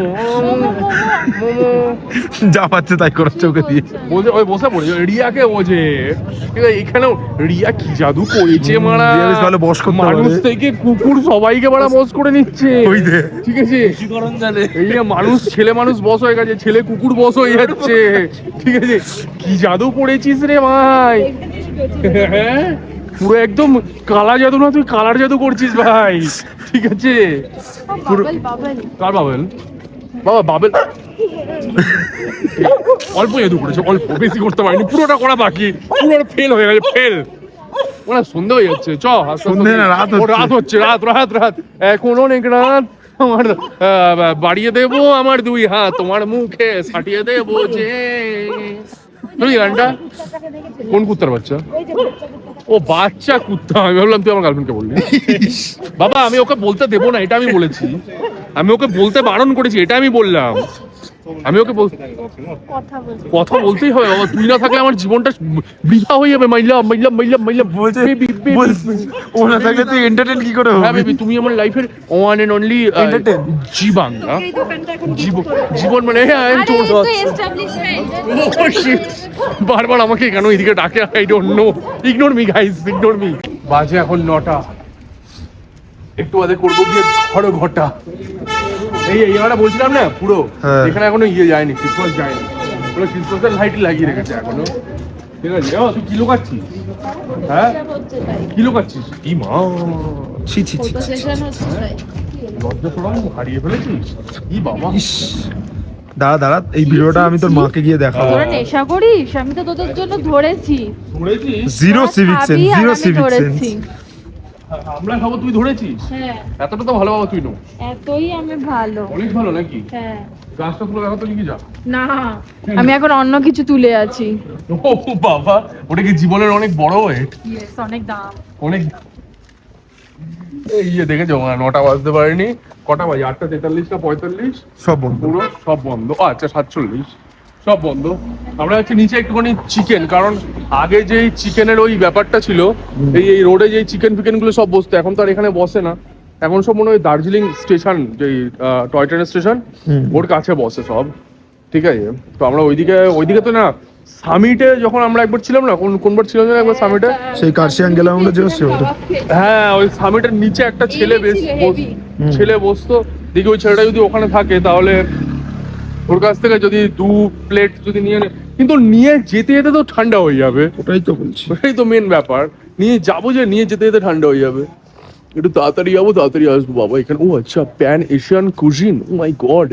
যা পাচ্ছে তাই করে চোখে দিয়ে বোঝে, ওই বসে পড়ে রিয়াকে বোঝে, ঠিক আছে? এখানেও রিয়া কি জাদু করেছে মারা, রিয়া বেশ ভালো বশ করতে পারে। মানুষ থেকে কুকুর সবাইকে মারা বস করে নিচ্ছে, ওই দে। ঠিক আছে? এই যে মানুষ, ছেলে মানুষ বস হয়ে গেছে, ছেলে কুকুর বস হয়ে যাচ্ছে, ঠিক আছে? কি জাদু পড়েছিস রে ভাই, হ্যাঁ পুরো একদম কালা জাদু না, তুই কালার জাদু করছিস ভাই, ঠিক আছে? কার বাবেল? বাবা বাবেল অল্প জাদু করেছে, অল্প, বেশি করতে পারিনি, পুরোটা করা বাকি, পুরোটা ফেল হয়ে গেছে, ফেল। ওরা সন্ধ্যা হয়ে যাচ্ছে, সন্ধ্যে না, রাত হচ্ছে। রাত এখন অনেক রাত, আমার বাড়িয়ে দেবো আমার 2 হাত তোমার মুখে সাটিয়ে দেবো যে। গানটা কোন কুত্তার বাচ্চা? ও বাচ্চা কুত্তা, আমি ভাবলাম তুই আমার গার্লফ্রেন্ডকে বললি। বাবা আমি ওকে বলতে দেবো না, এটা আমি বলেছি, আমি ওকে বলতে বারণ করেছি, এটা আমি বললাম। আমি ওকে কথা বলতেই হবে বাবা, তুই না থাকলে আমার জীবনটা বৃথা হয়ে যাবে। মাইলা বলছে ও না থাকলে তুই এন্টারটেইন কি করে হ্যাঁ হবে? বেবি, তুমি আমার লাইফের ওয়ান এন্ড অনলি জীবন, জীবন মানে বারবার আমাকে কেন এদিকে ডাকে, I don't know. Ignore me guys, ignore me. বাজে এখন 9টা, একটু বাদে করবো গিয়ে ঘটা। এই জায়গাটা বলছিলাম না, পুরো এখানে এখনো যায়নি, ক্রিসমাস যায়নি, পুরো ক্রিসমাসের লাইট লাগিয়ে রেখেছে এখনো, ঠিক আছে? তুই কি লোকাচ্ছিস? হ্যাঁ কি লোকাচ্ছিস? কি মা, ছি লজ্জা শরম হারিয়ে ফেলেছিস? কি বাবা, দাঁড়া এই ভিডিওটা আমি তোর মাকে গিয়ে দেখাবো। তোরা নেশা করিস? আমি তো তোদের জন্য ধরেছি। Zero civic sense. আমরা খাবো, তুই ধরেছিস? হ্যাঁ এতটা তো ভালো বাবা তুই নো, এতই আমি ভালো। অনেক ভালো নাকি? হ্ঁ গাছটা তুলে দেখা তো লিখে যা। না আমি এখন অন্য কিছু তুলে আছি। ও বাবা, ওটা কি জীবনের অনেক বড় ওয়েট, অনেক দাম, অনেক। এই দেখেছো 9টা বাজতে পারেনি, কটা বাজে? 8:43 না 45? সব বন্ধ, পুরো সব বন্ধ। আচ্ছা 47, সব বন্ধ। আমরা হচ্ছে নিচে একটুখানি চিকেন, কারণ আগে যেই চিকেনের ওই ব্যাপারটা ছিল, এই রোডে যেই চিকেন গুলো সব বসতো, এখন তো আর এখানে বসে না, এখন সব মনে হয় দার্জিলিং স্টেশন, যেই টয় ট্রেন স্টেশন, ওর কাছে বসে সব, ঠিক আছে? তো আমরা ওইদিকে তো না, সামিটে যখন আমরা একবার ছিলাম না, কোনবার ছিলাম না একবার সামিটে, সেই কার্শিয়াং গেলাম আমরা যে হ্যাঁ ওই সামিটের নিচে একটা ছেলে ছেলে বসতো, দেখি ওই ছেলেটা যদি ওখানে থাকে তাহলে ওর কাছ থেকে যদি 2 প্লেট যদি নিয়ে কিন্তু নিয়ে যেতে যেতে তো ঠান্ডা হয়ে যাবে, ওটাই তো বলছি। ওটাই তো মেন ব্যাপার। নিয়ে যাবো যে নিয়ে যেতে যেতে ঠান্ডা হয়ে যাবে, একটু তাড়াতাড়ি যাবো তাড়াতাড়ি আসবো বাবা এখানে। ও আচ্ছা, pan Asian cuisine, oh my god,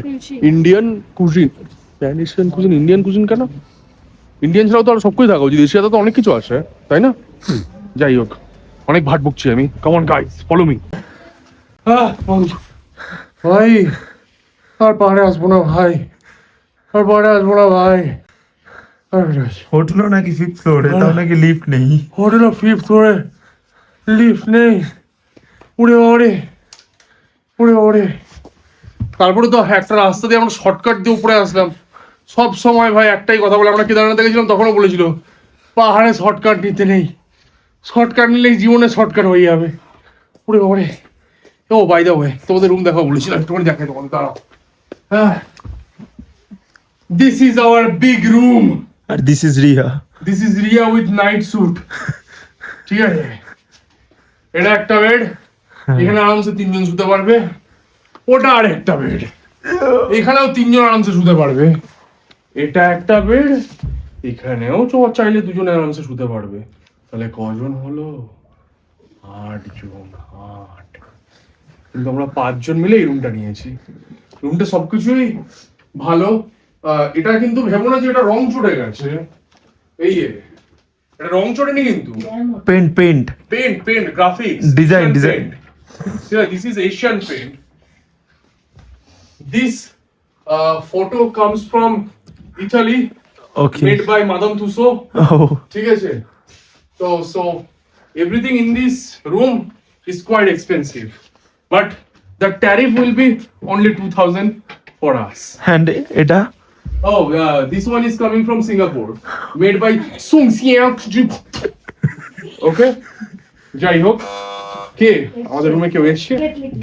Indian cuisine, pan Asian cuisine, Indian cuisine কেন? ইন্ডিয়ান ছাড়াও তো আর সব কিছু থাকা উচিত, এশিয়াতে তো অনেক কিছু আসে তাই না? যাই হোক, অনেক ভাট বকছি আমি, come on guys follow me. ভাই আর পাহাড়ে আসবো না ভাই, আর পাহাড়ে আসবো না ভাই। হোটেলও নাকি 5th ফ্লোরে, তাও নাকি লিফট নেই। হোটেল 5th ফ্লোরে লিফট নেই, উড়ে ওড়ে উড়ে ওড়ে। তারপরে তো একটা রাস্তা দিয়ে আমরা শর্টকাট দিয়ে উপরে আসলাম। সব সময় ভাই একটাই কথা বলে, আমরা কেদারনাথ গেছিলাম তখনও বলেছিল পাহাড়ে শর্টকাট নিতে নেই, শর্টকাট নিলেই জীবনে শর্টকাট হয়ে যাবে। উড়ে ওড়ে। ও বাই দ্য ওয়ে, তোমাদের রুম দেখাও বলেছিলাম, একটুখানি দেখাই তোমাদের, দাঁড়াও। হ্যাঁ, this is our big room. আর this is Riya. This is Riya with night suit. ঠিক আছে, এটা একটা বেড, এখানে আরামসে 3 জন শুতে পারবে। ওটা আর একটা বেড, এখানেও 3 জন আরামসে শুতে পারবে। এটা একটা বেড, এখানেও চাইলে 2 জন আরামসে শুতে পারবে। তাহলে কজন হলো? 8 জন, 8। কিন্তু আমরা 5 জন মিলে এই রুমটা নিয়েছি। রুমটা সবকিছুই ভালো। এটা কিন্তু ভেবো না যে এটা রং চড়ে গেছে, এই এটা রং চড়েনি কিন্তু, paint paint paint paint graphics Design, design. Yeah, this is Asian paint. This photo comes from Italy, okay. made by Madame Tussauds. ও ঠিক আছে, so everything in this room is quite expensive, but the tariff will be only 2,000 for us. Hand এটা Oh, this one is coming from Singapore, made by Sung Siang. Okay, যাই হোক, কে আমাদের রুমে কেউ এসছে?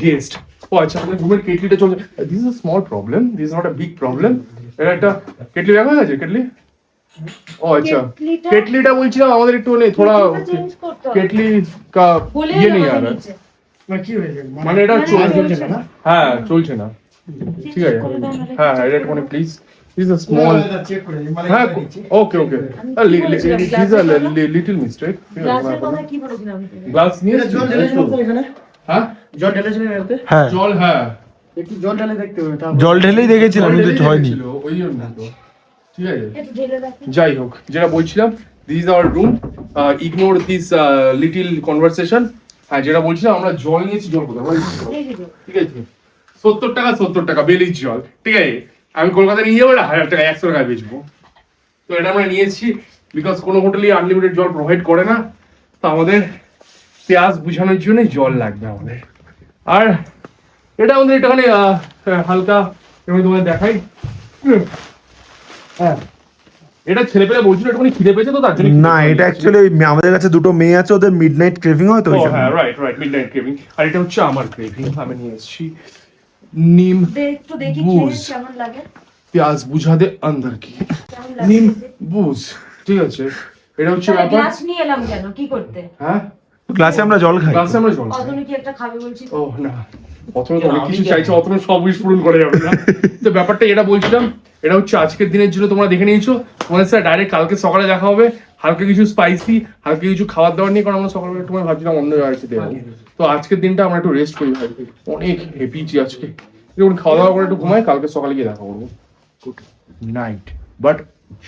Guest. ও আচ্ছা, আমাদের রুমের কেটলিটা চলছে। This is a small problem, this is not a big problem. এটা একটা কেটলি দেখা গেছে, কেটলি। ও আচ্ছা, কেটলিটা বলছিলাম আমাদের একটু নেই থোড়া, কেটলি কা ইয়ে নেই আর মানে এটা চলছে না। হ্যাঁ চলছে না, ঠিক আছে। হ্যাঁ হ্যাঁ, এটা একটু মানে please, this is a small. হ্যাঁ okay okay, this are little mistake. Glass নিয়ে হ্যাঁ জল ঢেলেছিলেন এতে? হ্যাঁ জল, হ্যাঁ একটু জল ঢেলে দেখতে হবে। জল ঢেলেই দেখেছিলাম কিন্তু হয়নি। ওই জন্য তো, ঠিক আছে। যাই হোক, যেটা বলছিলাম, this is our room, ignore this little conversation. হ্যাঁ, যেটা বলছিলাম, আমরা জল নিয়েছি। জল কোথায়? ঠিক আছে, 70 টাকা বেলির জল, ঠিক আছে। আমি কলকাতা নিয়ে যাবো, 1000 টাকা 100 টাকা বেচবো। তো এটা আমরা নিয়েছি বিকজ কোনো হোটেলই আনলিমিটেড জল প্রোভাইড করে না, তো আমাদের পেঁয়াজ বুঝানোর জন্য জল লাগবে আমাদের। আর এটা আমাদের একটুখানি হালকা, আমি তোমাদের দেখাই। হ্যাঁ, এটা ছেলে পেলে বলছিল একটুখানি খিদে পেয়েছে, তো তার জন্য। না, এটা অ্যাকচুয়ালি আমাদের কাছে দুটো মেয়ে আছে, ওদের মিডনাইট ক্রেভিং হয় তো ওই জন্য। হ্যাঁ রাইট রাইট, মিডনাইট ক্রেভিং। আর এটা হচ্ছে আমার ক্রেভিং, আমি নিয়ে এসেছি নিম একটু দেখি বুঝ, কেমন লাগে। পেঁয়াজ বুঝা দে আন্দার কি, নিম বুঝ, ঠিক আছে। এটা হচ্ছে ব্যাপার। গ্লাস নিয়ে এলাম কেন, কি করতে? হ্যাঁ, ক্লাসে আমরা জল খাই। ক্লাসে আমরা জল খাই। অতনু কি একটা খাবে বলছি? ও না, অতনু তো অনেক কিছু চাইছে, অতনু সব উইশ পূরণ করে যাবে না। তো ব্যাপারটা এটা বলছিলাম, এটা হচ্ছে আজকের দিনের জন্য তোমরা দেখে নিয়েছো। তোমাদের সাথে ডাইরেক্ট কালকে সকালে দেখা হবে, হালকা কিছু স্পাইসি, হালকা কিছু খাবার দাবার নিয়ে, কারণ আমরা সকালবেলা একটু ভাবছিলাম অন্য জায়গায় খেতে যাবো। তো আজকের দিনটা আমরা একটু রেস্ট করি ভাই, অনেক হেপিছি আজকে। যখন খাওয়া দাওয়া করে একটু ঘুমাই, কালকে সকালে গিয়ে দেখা করবো। Good night. বাট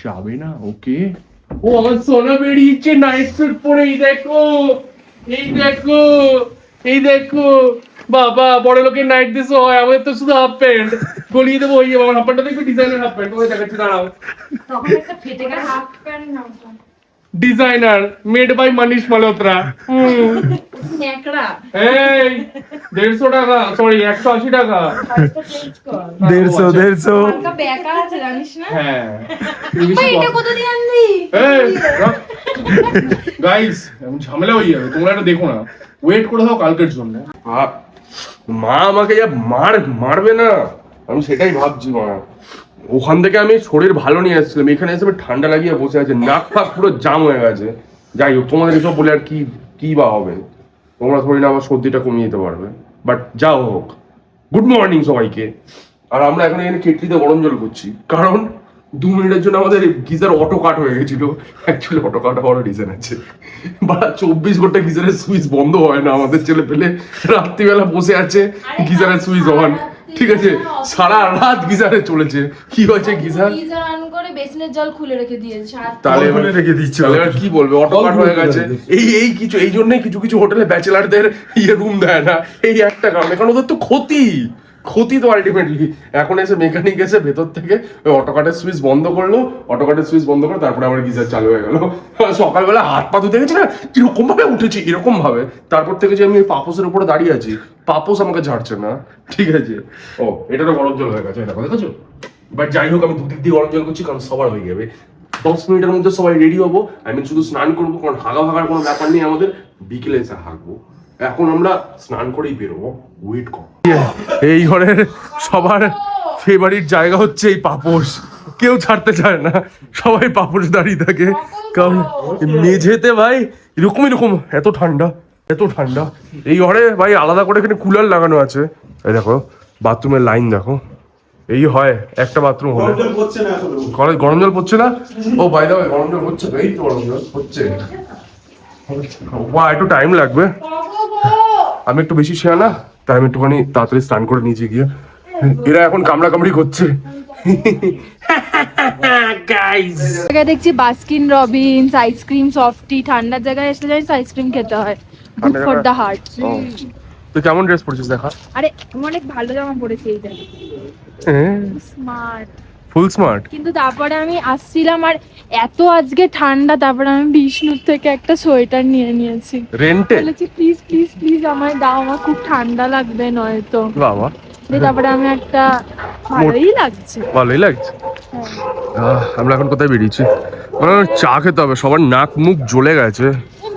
যাবে না, ওকে? ও আমার সোনা বেরিয়েছে নাইট স্যুট পরে, এই দেখো, এই দেখো, এই দেখো। বাবা, বড় লোকের নাইট দিস হয়, আমাদের তো শুধু হাফ প্যান্ট। গলিয়ে দেবো, ওই আমার হাফ প্যান্টটা দেখবে, ডিজাইনার হাফ প্যান্ট, তোমাদের দেখাচ্ছি, দাঁড়াও। তখন একটা ফেটে গেছে হাফ প্যান্ট না, designer, made by Manish Malhotra. নেকড়া। এই 150 টাকা, সরি 180 টাকা। হয়তো চেঞ্জ কর। 150 হালকা বেকা আছে জানিস না? হ্যাঁ, ভাই এটা কত দিয়ে আনলি? গাইস, ঝামেলা হয়ে যাবে, তোমরা এটা দেখো না, ওয়েট করে দাও কালকের জন্য। মা আমাকে যা মারবে না, আমি সেটাই ভাবছি। মা ওখান থেকে আমি শরীর ভালো নিয়ে আসছিলাম, এখানে এসে ঠান্ডা লাগিয়ে বসে আছে, নাক ফাক পুরো জাম হয়ে গেছে। যাই হোক, তোমাদের এসব বলে আর কি বা হবে, তোমরা থোড়ি না আমার সর্দিটা কমিয়ে দিতে পারবে। বাট যা হোক, গুড মর্নিং সবাইকে। আর আমরা এখন এখানে কেটলিতে গরম জল করছি, কারণ 2 মিনিটের জন্য আমাদের গিজার অটো কাট হয়ে গেছিল। অ্যাকচুয়ালি অটো কাট হওয়ার রিজন আছে, বা 24 ঘন্টা গিজারের সুইচ বন্ধ হয় না। আমাদের ছেলে পেলে রাত্রিবেলা বসে আছে, গিজারের সুইচ অন, ঠিক আছে, সারা রাত গিজারে চলেছে। কি হয়েছে, গিজার অন করে বেসিনের জল খুলে রেখে দিয়েছে। তাহলে রেখে দিচ্ছে, তাহলে আর কি বলবে, অটো কাট হয়ে গেছে। এই জন্যই কিছু কিছু হোটেলে ব্যাচেলারদের রুম দেয় না, এই একটা কারণে, কারণ ওদের তো ক্ষতি তো আলটিমেটলি। এখন এসে মেকানিক এসে ভেতর থেকে ওই অটোকাটের সুইচ বন্ধ করলো, অটোকাটের সুইচ বন্ধ করে তারপরে আমার গিজার চালু হয়ে গেল। সকালবেলা হাত পা ধুতে গেছি না, এরকম ভাবে উঠেছি, এরকম ভাবে। তারপর থেকে যে আমি পাপোসের উপরে দাঁড়িয়ে আছি, পাপোস আমাকে ঝাড়ছে না, ঠিক আছে। ও, এটা তো গরম জল হয়ে গেছে, দেখো দেখেছো। বাট যাই হোক, আমি দুদিক দিয়ে গরম জল করছি, কারণ সবার হয়ে যাবে। 10 মিনিটের মধ্যে সবাই রেডি হবো। আমি শুধু স্নান করবো, কারণ ভাগার কোনো ব্যাপার নেই আমাদের, বিকেলে এসে হাঁকবো। এখন আমরা স্নান করেই বেরোবো, ওয়েট কর। এই ঘরের সবার ফেভারিট জায়গা হচ্ছে এই পাপোশ, কেউ ছাড়তে চায় না, সবাই পাপোশ দাঁড়িয়ে থাকে। কারণ মেঝেতে ভাই এরকম এত ঠান্ডা। এই ঘরে ভাই আলাদা করে এখানে কুলার লাগানো আছে। এই দেখো বাথরুমের লাইন দেখো, এই হয় একটা বাথরুম হলে। গরম জল পড়ছে না? ও বাই দা ওয়ে, গরম জল হচ্ছে, এই তো গরম জল হচ্ছে। একটু টাইম লাগবে, আমি একটু বেশি শেয়া না, তাই আমি একটুখানি তাড়াতাড়ি স্নান করে নিচে গিয়ে। এরা এখন কামড়াকামড়ি করছে। দেখছি বাস্কিন রবিন্স আইসক্রিম সফটি, ঠান্ডার জায়গায় এসে জানিস আইসক্রিম খেতে হয়। Good for the heart. তুই কেমন ড্রেস পরেছিস দেখা? আরে অনেক ভালো জামা পরেছি এইটা, স্মার্ট, ফুল স্মার্ট। কিন্তু তারপরে আমি আসছিলাম আর এত আজকে ঠান্ডা, তারপরে আমি বিষ্ণুর থেকে একটা সোয়েটার নিয়েছি রেন্টে। বলেছি প্লিজ আমায় দাও, আমার খুব ঠান্ডা লাগবে নয়তো। বাবা, তারপরে আমি একটা, ভালোই লাগছে। আমরা এখন কোথায় বেরিয়েছি? চা খেতে হবে, সবার নাক মুখ জ্বলে গেছে,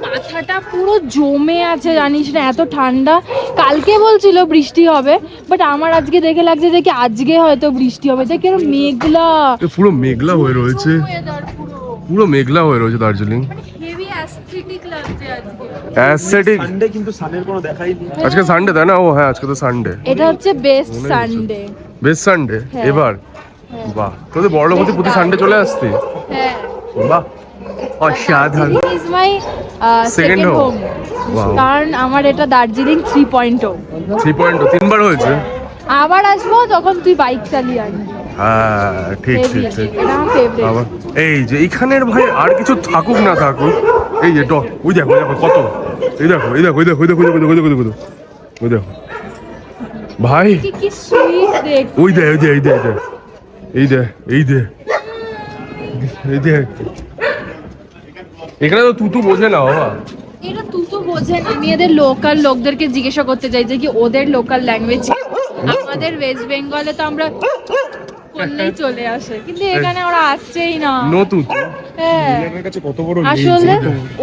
মাথাটা পুরো জমে আছে জানিস না, এত ঠান্ডা। কালকে বলছিল বৃষ্টি হবে, বাট আমার আজকে দেখে লাগছে যে কি আজকে হয়তো বৃষ্টি হবে। দেখ এরকম মেঘলা, পুরো মেঘলা হয়ে রয়েছে, পুরো মেঘলা হয়ে রয়েছে দার্জিলিং। হেভি অ্যাস্থেটিক লাগছে আজকে। অ্যাস্থেটিক সানডে, কিন্তু সানের কোনো দেখাই নেই। আজকে সানডে তাই না? ও হ্যাঁ, আজকে তো সানডে। এটা হচ্ছে বেস্ট সানডে। বেস্ট সানডে এবার? বাহ, তোদের বড়লোকতি প্রতি সানডে চলে আসতে। হ্যাঁ, বাহ, অসাধারণ। ইজ মাই সেকেন্ড হোম, কারণ আমার এটা দার্জিলিং 3.0। 3.0 তিনবার হয়েছে। আবার আসবো যখন তুই বাইক চালিয়ে আসবি। হ্যাঁ ঠিক। এটা আমার ফেভারিট। আবার এই যে এইখানের ভাই আর কিছু থাকুক না থাকুক, এই যে ওই দেখো কত, এই দেখো ভাই, কি সুইট দেখ, ওই দে এখানে তো তুতু বোঝে না বাবা। এটা তুই বোঝেন, আমি এদের লোকাল লোকদেরকে জিজ্ঞাসা করতে চাই যে কি ওদের লোকাল ল্যাঙ্গুয়েজ। আমাদের ওয়েস্ট বেঙ্গলে তো আমরা বললেই চলে আসে, কিন্তু এখানে ওরা আসছেই না। হ্যাঁ, আসলে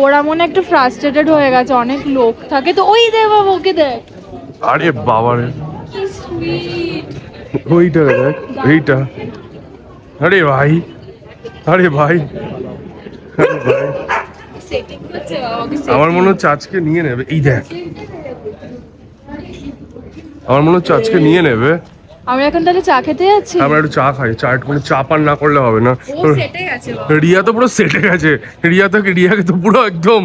ওরা মনে একটু ফ্রাস্ট্রেটেড হয়ে গেছে, অনেক লোক থাকে তো। ওই দে বাবা, ওকে দেখ, আরে বাবারে, কি সুইট। ওইটা দেখ, এইটা, আরে ভাই সেটিং করছে বাবাকে। আমার মনে হচ্ছে আজকে নিয়ে নেবে। এই দেখ, আমার মনে হচ্ছে আজকে নিয়ে নেবে। আমরা এখন তাহলে চা খেতে যাচ্ছি। আমরা একটু চা খাই, চা একটু চা পান না করলে হবে না। ও সেটে গেছে বাবা। রিয়া তো পুরো সেটে গেছে, রিয়াকে তো পুরো একদম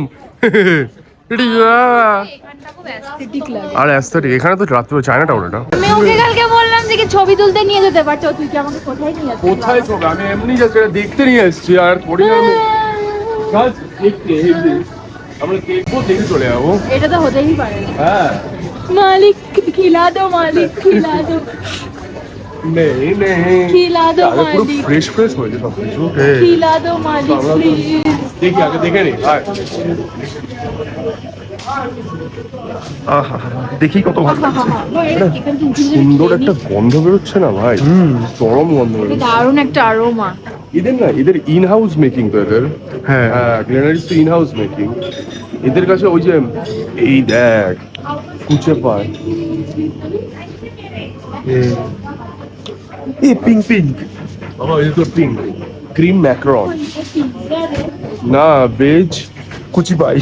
রিয়া। এখানটা খুব অ্যাস্থেটিক লাগে। আর অ্যাস্থেটিক, এখানে তো রাত্রে চায়না টাউন এটা। আমি ওকে কালকে বললাম যে কি ছবি তুলতে নিয়ে যেতে পারতো, তুই কি আমাকে কোথায় নিয়ে যাচ্ছিস? কোথায় ছবি? আমি এমনি যাচ্ছি, দেখতে নিয়ে এসেছি। আর থোড়ি না আমি দেখতে আমরা দেখবো, দেখে চলে যাবো। এটা তো হতেই পারে না। হ্যাঁ, মালিক খিলা দো, মালিক খিলা দো, খিলা দো পুরো মালিক, ফ্রেশ হয়েছে সব কিছু। খিলা দো মালিক প্লিজ। দেখি আগে দেখে নি। দেখি কত ভালো সুন্দর একটা গন্ধ বেরোচ্ছে না ভাই, চরম গন্ধ বেরোচ্ছে। দারুণ একটা আরোমা। এদের ইন হাউস মেকিং তো এদের। হ্যাঁ, গ্লেনারিস তো ইন হাউস মেকিং। এদের কাছে ওই যে এই দেখ কুচে পায়, এই পিঙ্ক বাবা, এই তো পিঙ্ক ক্রিম ম্যাকরন না, ভেজ কুচি পাই।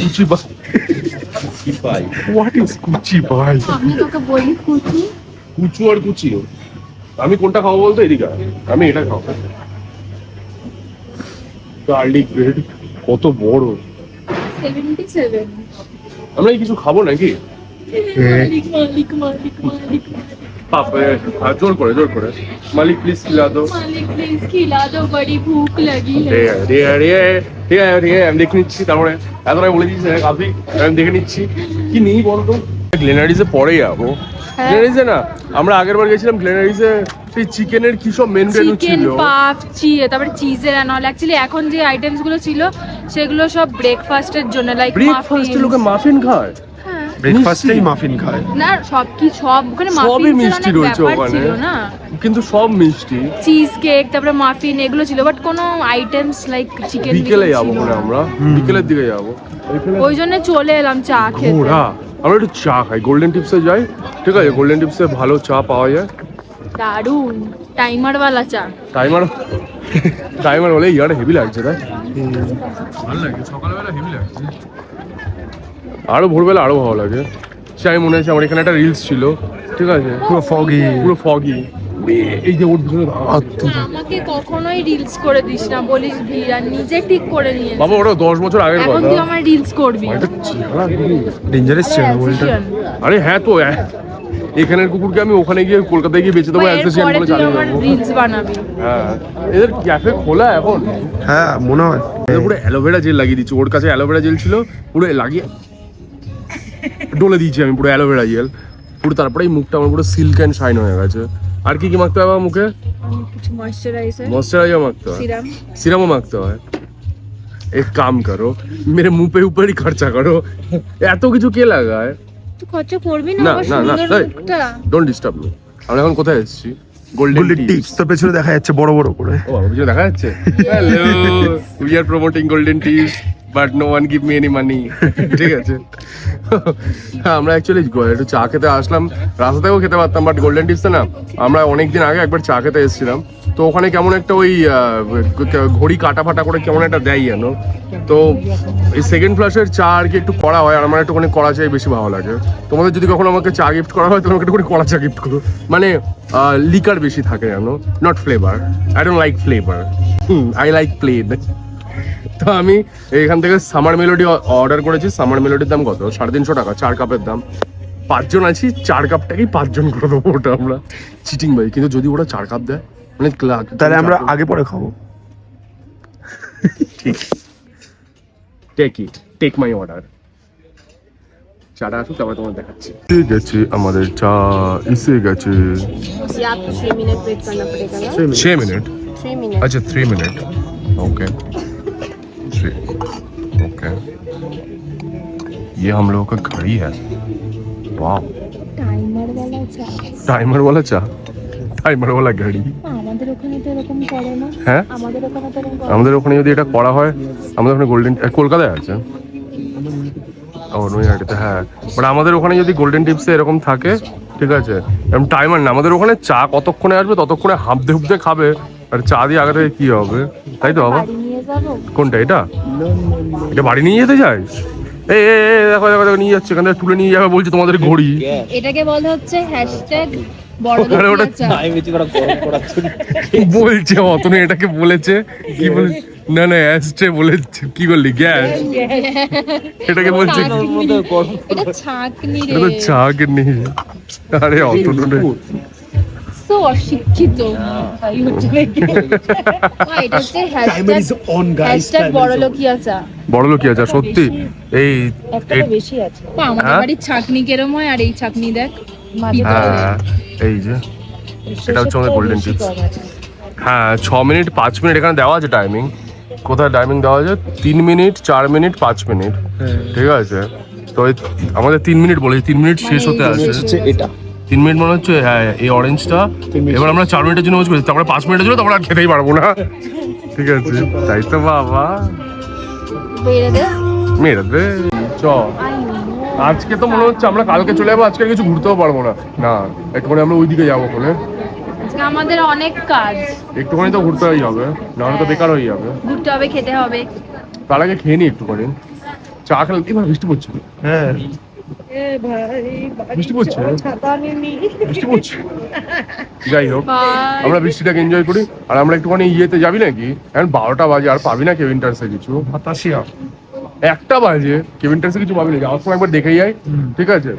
হোয়াট ইজ কুচি পাই? আমি তোকে বলি কুচি, কুচু আর কুচি আমি কোনটা খাবো বলতো, এদিকে আয়। আমি এটা খাবো, গার্লিক ব্রেড, কত বড়। 77 আমরা কি কিছু খাবো নাকি? মালিক জোর করে মালিক প্লিজ খিলা দো। প্লিজ খিলা দো, বড়ি ভুক লাগি ঠিক আছে আমি দেখে নিচ্ছি। তারপরে এতটাই বলে দিচ্ছি কাফি, আমি দেখে নিচ্ছি কি নেই বলতো। গ্লেনারিসে পরে যাবো। গ্লেনারিসে না, আমরা আগের বার গেছিলাম গ্লেনারিসে, সেই চিকেনের কি সব মেনু ছিল, চিকেন পাফ, তারপরে চিজের এন্ড অল। অ্যাকচুয়ালি এখন যে আইটেমস গুলো ছিল সেগুলো সব ব্রেকফাস্টের জন্য, লাইক ব্রেকফাস্টে লোকে মাফিন খায়। ব্রেকফাস্টেই মাফিন খায় না, সব ওখানে সবই মাফিন মিষ্টি রয়েছে ওখানে, ছিল না, কিন্তু সব মিষ্টি। চিজ কেক, তারপরে মাফিন এগুলো ছিল, বাট কোনো আইটেমস লাইক চিকেন। বিকেলে যাবো মানে আমরা, বিকেলের দিকে যাবো, ওই জন্য চলে এলাম চা খেতে। আমরা একটু চা খাই, গোল্ডেন টিপসে যাই, ঠিক আছে? গোল্ডেন টিপসে ভালো চা পাওয়া যায়, দারুন টাইমারওয়ালা চা। টাইমার বলে ইয়াটা হেভি লাগছে, তাই ভালো লাগে। সকালবেলা হেভি লাগছে, আরো ভোরবেলা আরো ভালো লাগে। সে আমি মনে আছে আমার এখানে একটা রিলস ছিল, ঠিক আছে? পুরো ফগি এই যে ওর ভিতরে আমাকে কখনোই রিলস করে দিস না, বলিস ভিড়, আর নিজে ঠিক করে নিয়ে বাবা, ওটা 10 বছর আগের এখন কথা। তুই আমার রিলস করবি? ডেঞ্জারাস ছিল বলটা। আরে হ্যাঁ, তো এখানের কুকুরকে আমি ওখানে গিয়ে কলকাতায় গিয়ে বেঁচে দেবো, অ্যাসোসিয়েশন বলে চালিয়ে দেবো। রিলস বানাবি? হ্যাঁ, এদের ক্যাফে খোলা এখন। হ্যাঁ মনে হয়। পুরো অ্যালোভেরা জেল লাগিয়ে দিচ্ছি, ওর কাছে অ্যালোভেরা জেল ছিল, পুরো লাগিয়ে ডলে দিয়েছি আমি পুরো অ্যালোভেরা জেল পুরো। তারপরেই মুখটা আমার পুরো সিল্ক অ্যান্ড শাইন হয়ে গেছে। আর কি কি মাখতে হবে মুখে? কিছু मॉइस्चराइजर मांगता है, सीरम मांगता है। एक काम करो, मेरे मुंह पे ऊपर ही खर्चा करो। এত কিছু কে লাগায়? তুই খরচা করবি না? না আমার না না, সুন্দর মুখটা। Don't disturb me. আমরা এখন কোথায় এসেছি? গোল্ডেন টিপস তো পেছনে দেখা যাচ্ছে বড় বড় করে। ও বাবা, কিছু দেখা যাচ্ছে? Hello, we are promoting golden tips but no one give me any money. ঠিক আছে, আমরা অ্যাকচুয়ালি একটু চা খেতে আসলাম, রাস্তাতেও খেতে পারতাম, বাট গোল্ডেন টিপসে না আমরা অনেকদিন আগে একবার চা খেতে এসেছিলাম, তো ওখানে কেমন একটা ওই ঘড়ি কাটা ফাটা করে কেমন একটা দেয় জানো, তো এই সেকেন্ড ফ্লাশের চা আর কি একটু কড়া হয়, আর আমার একটুখানি কড়া চাই বেশি ভালো লাগে। তোমাদের যদি কখনো আমাকে চা গিফট করা হয়, তোমাকে একটুখানি কড়া চা গিফট করো, মানে লিকার বেশি থাকে জানো, not flavour. I don't like flavour, I like plain. তো আমি এখান থেকে সামার মেলোডি অর্ডার করেছি। সামার মেলোডির দাম কত? 350 টাকা, 4 কাপের দাম। 5 জন আছি, 4 কাপটাকেই 5 জন করে দেবো ওটা আমরা। চিটিং ভাই, কিন্তু যদি ওরা 4 কাপ দেয় মানে তাহলে আমরা আগে পরে খাবো। ঠিক, টেক মাই অর্ডার। চাটা আসুক, তারপরে তোমার দেখাচ্ছি। ঠিক আছে, আমাদের চা এসে গেছে। 6 मिनट वेट करना पड़ेगा ना? 6 मिनट? 3 मिनट। अच्छा 3 मिनट, ओके 3, ओके। ये हम लोगों का घड़ी है, वाह। टाइमर वाला चा, টাইমার वाला ঘড়ি। আমাদের ওখানে তো এরকম করে না। হ্যাঁ, আমাদের ওখানে তো এরকম আমাদের ওখানে যদি এটা করা হয়, আমাদের ওখানে গোল্ডেন, কলকাতায় আছে ও নৈহাটিতে, হ্যাঁ, বাট আমাদের ওখানে যদি গোল্ডেন টিপসে এরকম থাকে, ঠিক আছে, এরকম টাইমার না, আমাদের ওখানে চা কতক্ষণে আসবে ততক্ষণে হাঁপতে হুপতে খাবে, আর চা দিয়ে আগে থেকে কি হবে, তাই তো বাবা? নিয়ে যাবো। কোনটা এটা? এটা বাড়ি নিয়ে যেতে চাই? এই দেখো দেখো দেখো, নিয়ে যাচ্ছে, এখান থেকে তুলে নিয়ে যাবে বলছে তোমাদের ঘড়ি। এটাকে বলা হচ্ছে হ্যাশট্যাগ বলছে অতনু, এটাকে বলেছে কি বলে, না না অ্যাস্টে বলেছে, কি বললি, গ্যাস। এটাকে বলছে এটা ছাঁকনি রে। এটা তো ছাঁকনি। আরে অতনু রে, সো অশিক্ষিত। এটা হচ্ছে হ্যাশট্যাগ বড়লোকিয়া চা। বড়লোকিয়া চা, সত্যি। এই একটা বেশি আছে। আমাদের বাড়ির ছাঁকনি কেরম হয়, আর এই ছাঁকনি দেখ। হ্যাঁ, এই যে এটা হচ্ছে আমাদের গোল্ডেন টিপস। হ্যাঁ, 6 মিনিট 5 মিনিট এখানে দেওয়া আছে টাইমিং। কোথায় টাইমিং দেওয়া আছে? 3 মিনিট, 4 মিনিট, 5 মিনিট, ঠিক আছে। তো আমাদের 3 মিনিট বলেছি, 3 মিনিট শেষ হতে আসে। এটা 3 মিনিট মনে হচ্ছে, হ্যাঁ, এই অরেঞ্জটা। এবার আমরা 4 মিনিটের জন্য ওয়েট করছি, তারপরে 5 মিনিটের জন্য, তারপরে আর খেতেই পারবো না, ঠিক আছে। তাই তো বাবা, মেরে দে চ। আজকে তো মনে হচ্ছে আমরা কালকে চলে যাবো, আজকে কিছু ঘুরতেও পারবো না। না, একটুখানি আমরা ওইদিকে যাবো ওখানে, আমাদের অনেক কাজ, একটুখানি তো ঘুরতেই হবে, নাহলে তো বেকার হয়ে যাবে। ঘুরতে হবে, খেতে হবে। তার আগে খেয়ে নি একটুখানি চা খেলে। এবার বৃষ্টি পড়ছে, হ্যাঁ বৃষ্টি পড়ছে বৃষ্টি পড়ছে যাই হোক আমরা বৃষ্টিটাকে এনজয় করি। আর আমরা একটুখানি ইয়েতে যাবি নাকি? এখন 12টা বাজে, আর পাবি না কেভিনটার্সে কিছু। 1টা বাজে, কেভিনটার্সে কিছু পাবি না, যাওয়ার সময় একবার দেখে যাই, ঠিক আছে?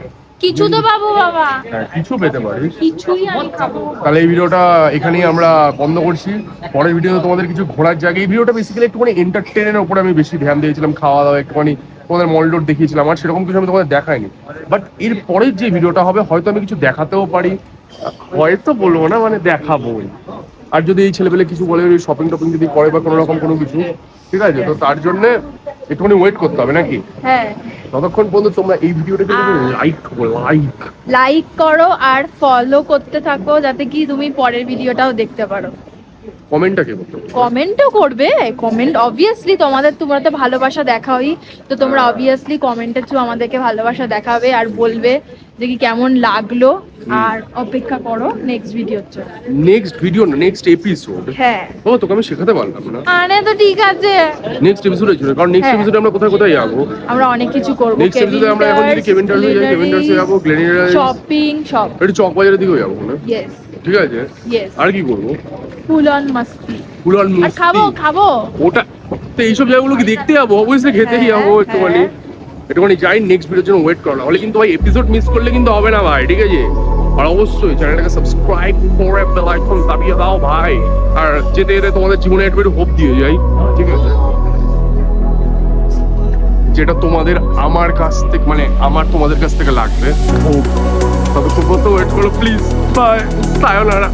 কিছু তো পাবো বাবা, হ্যাঁ, কিছু পেতে পারিস। কিছুই আমি খাবো। তাহলে এই ভিডিওটা এখানেই আমরা বন্ধ করছি। পরের ভিডিওতে তোমাদের কিছু ঘোরার জায়গা, এই ভিডিওটা বেসিক্যালি একটুখানি এন্টারটেনের উপরে আমি বেশি ধ্যান দিয়েছিলাম, খাওয়া দাওয়া একটুখানি তোমাদের মল রোড দেখিয়েছিলাম, আর সেরকম কিছু আমি তোমাদের দেখাইনি। বাট এর পরের যে ভিডিওটা হবে হয়তো আমি কিছু দেখাতেও পারি, হয়তো বলবো না, মানে দেখাবোই। আর যদি এই ছেলেপেলে কিছু বলে শপিং টপিং যদি করে বা কোনো রকম কোনো কিছু, ঠিক আছে, তো তার জন্য একটুখানি ওয়েট করতে হবে নাকি? হ্যাঁ, ততক্ষণ পর্যন্ত তোমরা এই ভিডিওটাকে লাইক করো আর ফলো করতে থাকো, যাতে কি তুমি পরের ভিডিওটাও দেখতে পারো। কমেন্টটা কে করতে? কমেন্টও করবে, কমেন্ট অবভিয়াসলি, তোমরা তো ভালোবাসা দেখাওই, তো তোমরা অবভিয়াসলি কমেন্টের থ্রু আমাদেরকে ভালোবাসা দেখাবে আর বলবে যে কি কেমন লাগলো, আর অপেক্ষা করো নেক্সট ভিডিওর জন্য। নেক্সট ভিডিও না, নেক্সট এপিসোড। হ্যাঁ, ও তোকে আমি শেখাতে পারলাম না। আরে তো ঠিক আছে, নেক্সট এপিসোডের জন্য, কারণ নেক্সট হ্যাঁ। এপিসোডে আমরা কোথায় কোথায় যাবো? আমরা অনেক কিছু করব। নেক্সট এপিসোডে আমরা এখন যদি কেভিনটার্সে যাই, কেভিনটার্সে যাবো, গ্লেনিয়ার শপিং, সব। একটু চক বাজারের দিকেও যাবো না? ইয়েস ঠিক আছে। ইয়েস, আর কি করবো? Full on Masti. Full on আর খাবো ওটা তো, এইসব জায়গাগুলো কি দেখতে যাবো? অবশ্যই খেতেই হ্যাঁ, যাবো একটুখানি। একটুখানি যাই, নেক্সট ভিডিওর জন্য ওয়েট করো, নাহলে কিন্তু ভাই এপিসোড মিস করলে কিন্তু হবে না ভাই, ঠিক আছে? আর অবশ্যই চ্যানেলটাকে সাবস্ক্রাইব করে বেল আইকন দাবিয়ে দাও ভাই। আর যেতে যেতে তোমাদের জীবনে একটু হোপ দিয়ে যাই, ঠিক আছে? যেটা তোমাদের আমার কাছ থেকে, মানে আমার তোমাদের কাছ থেকে লাগবে। ততক্ষণ পর্যন্ত ওয়েট করো প্লিজ। বাই, সায়োনারা।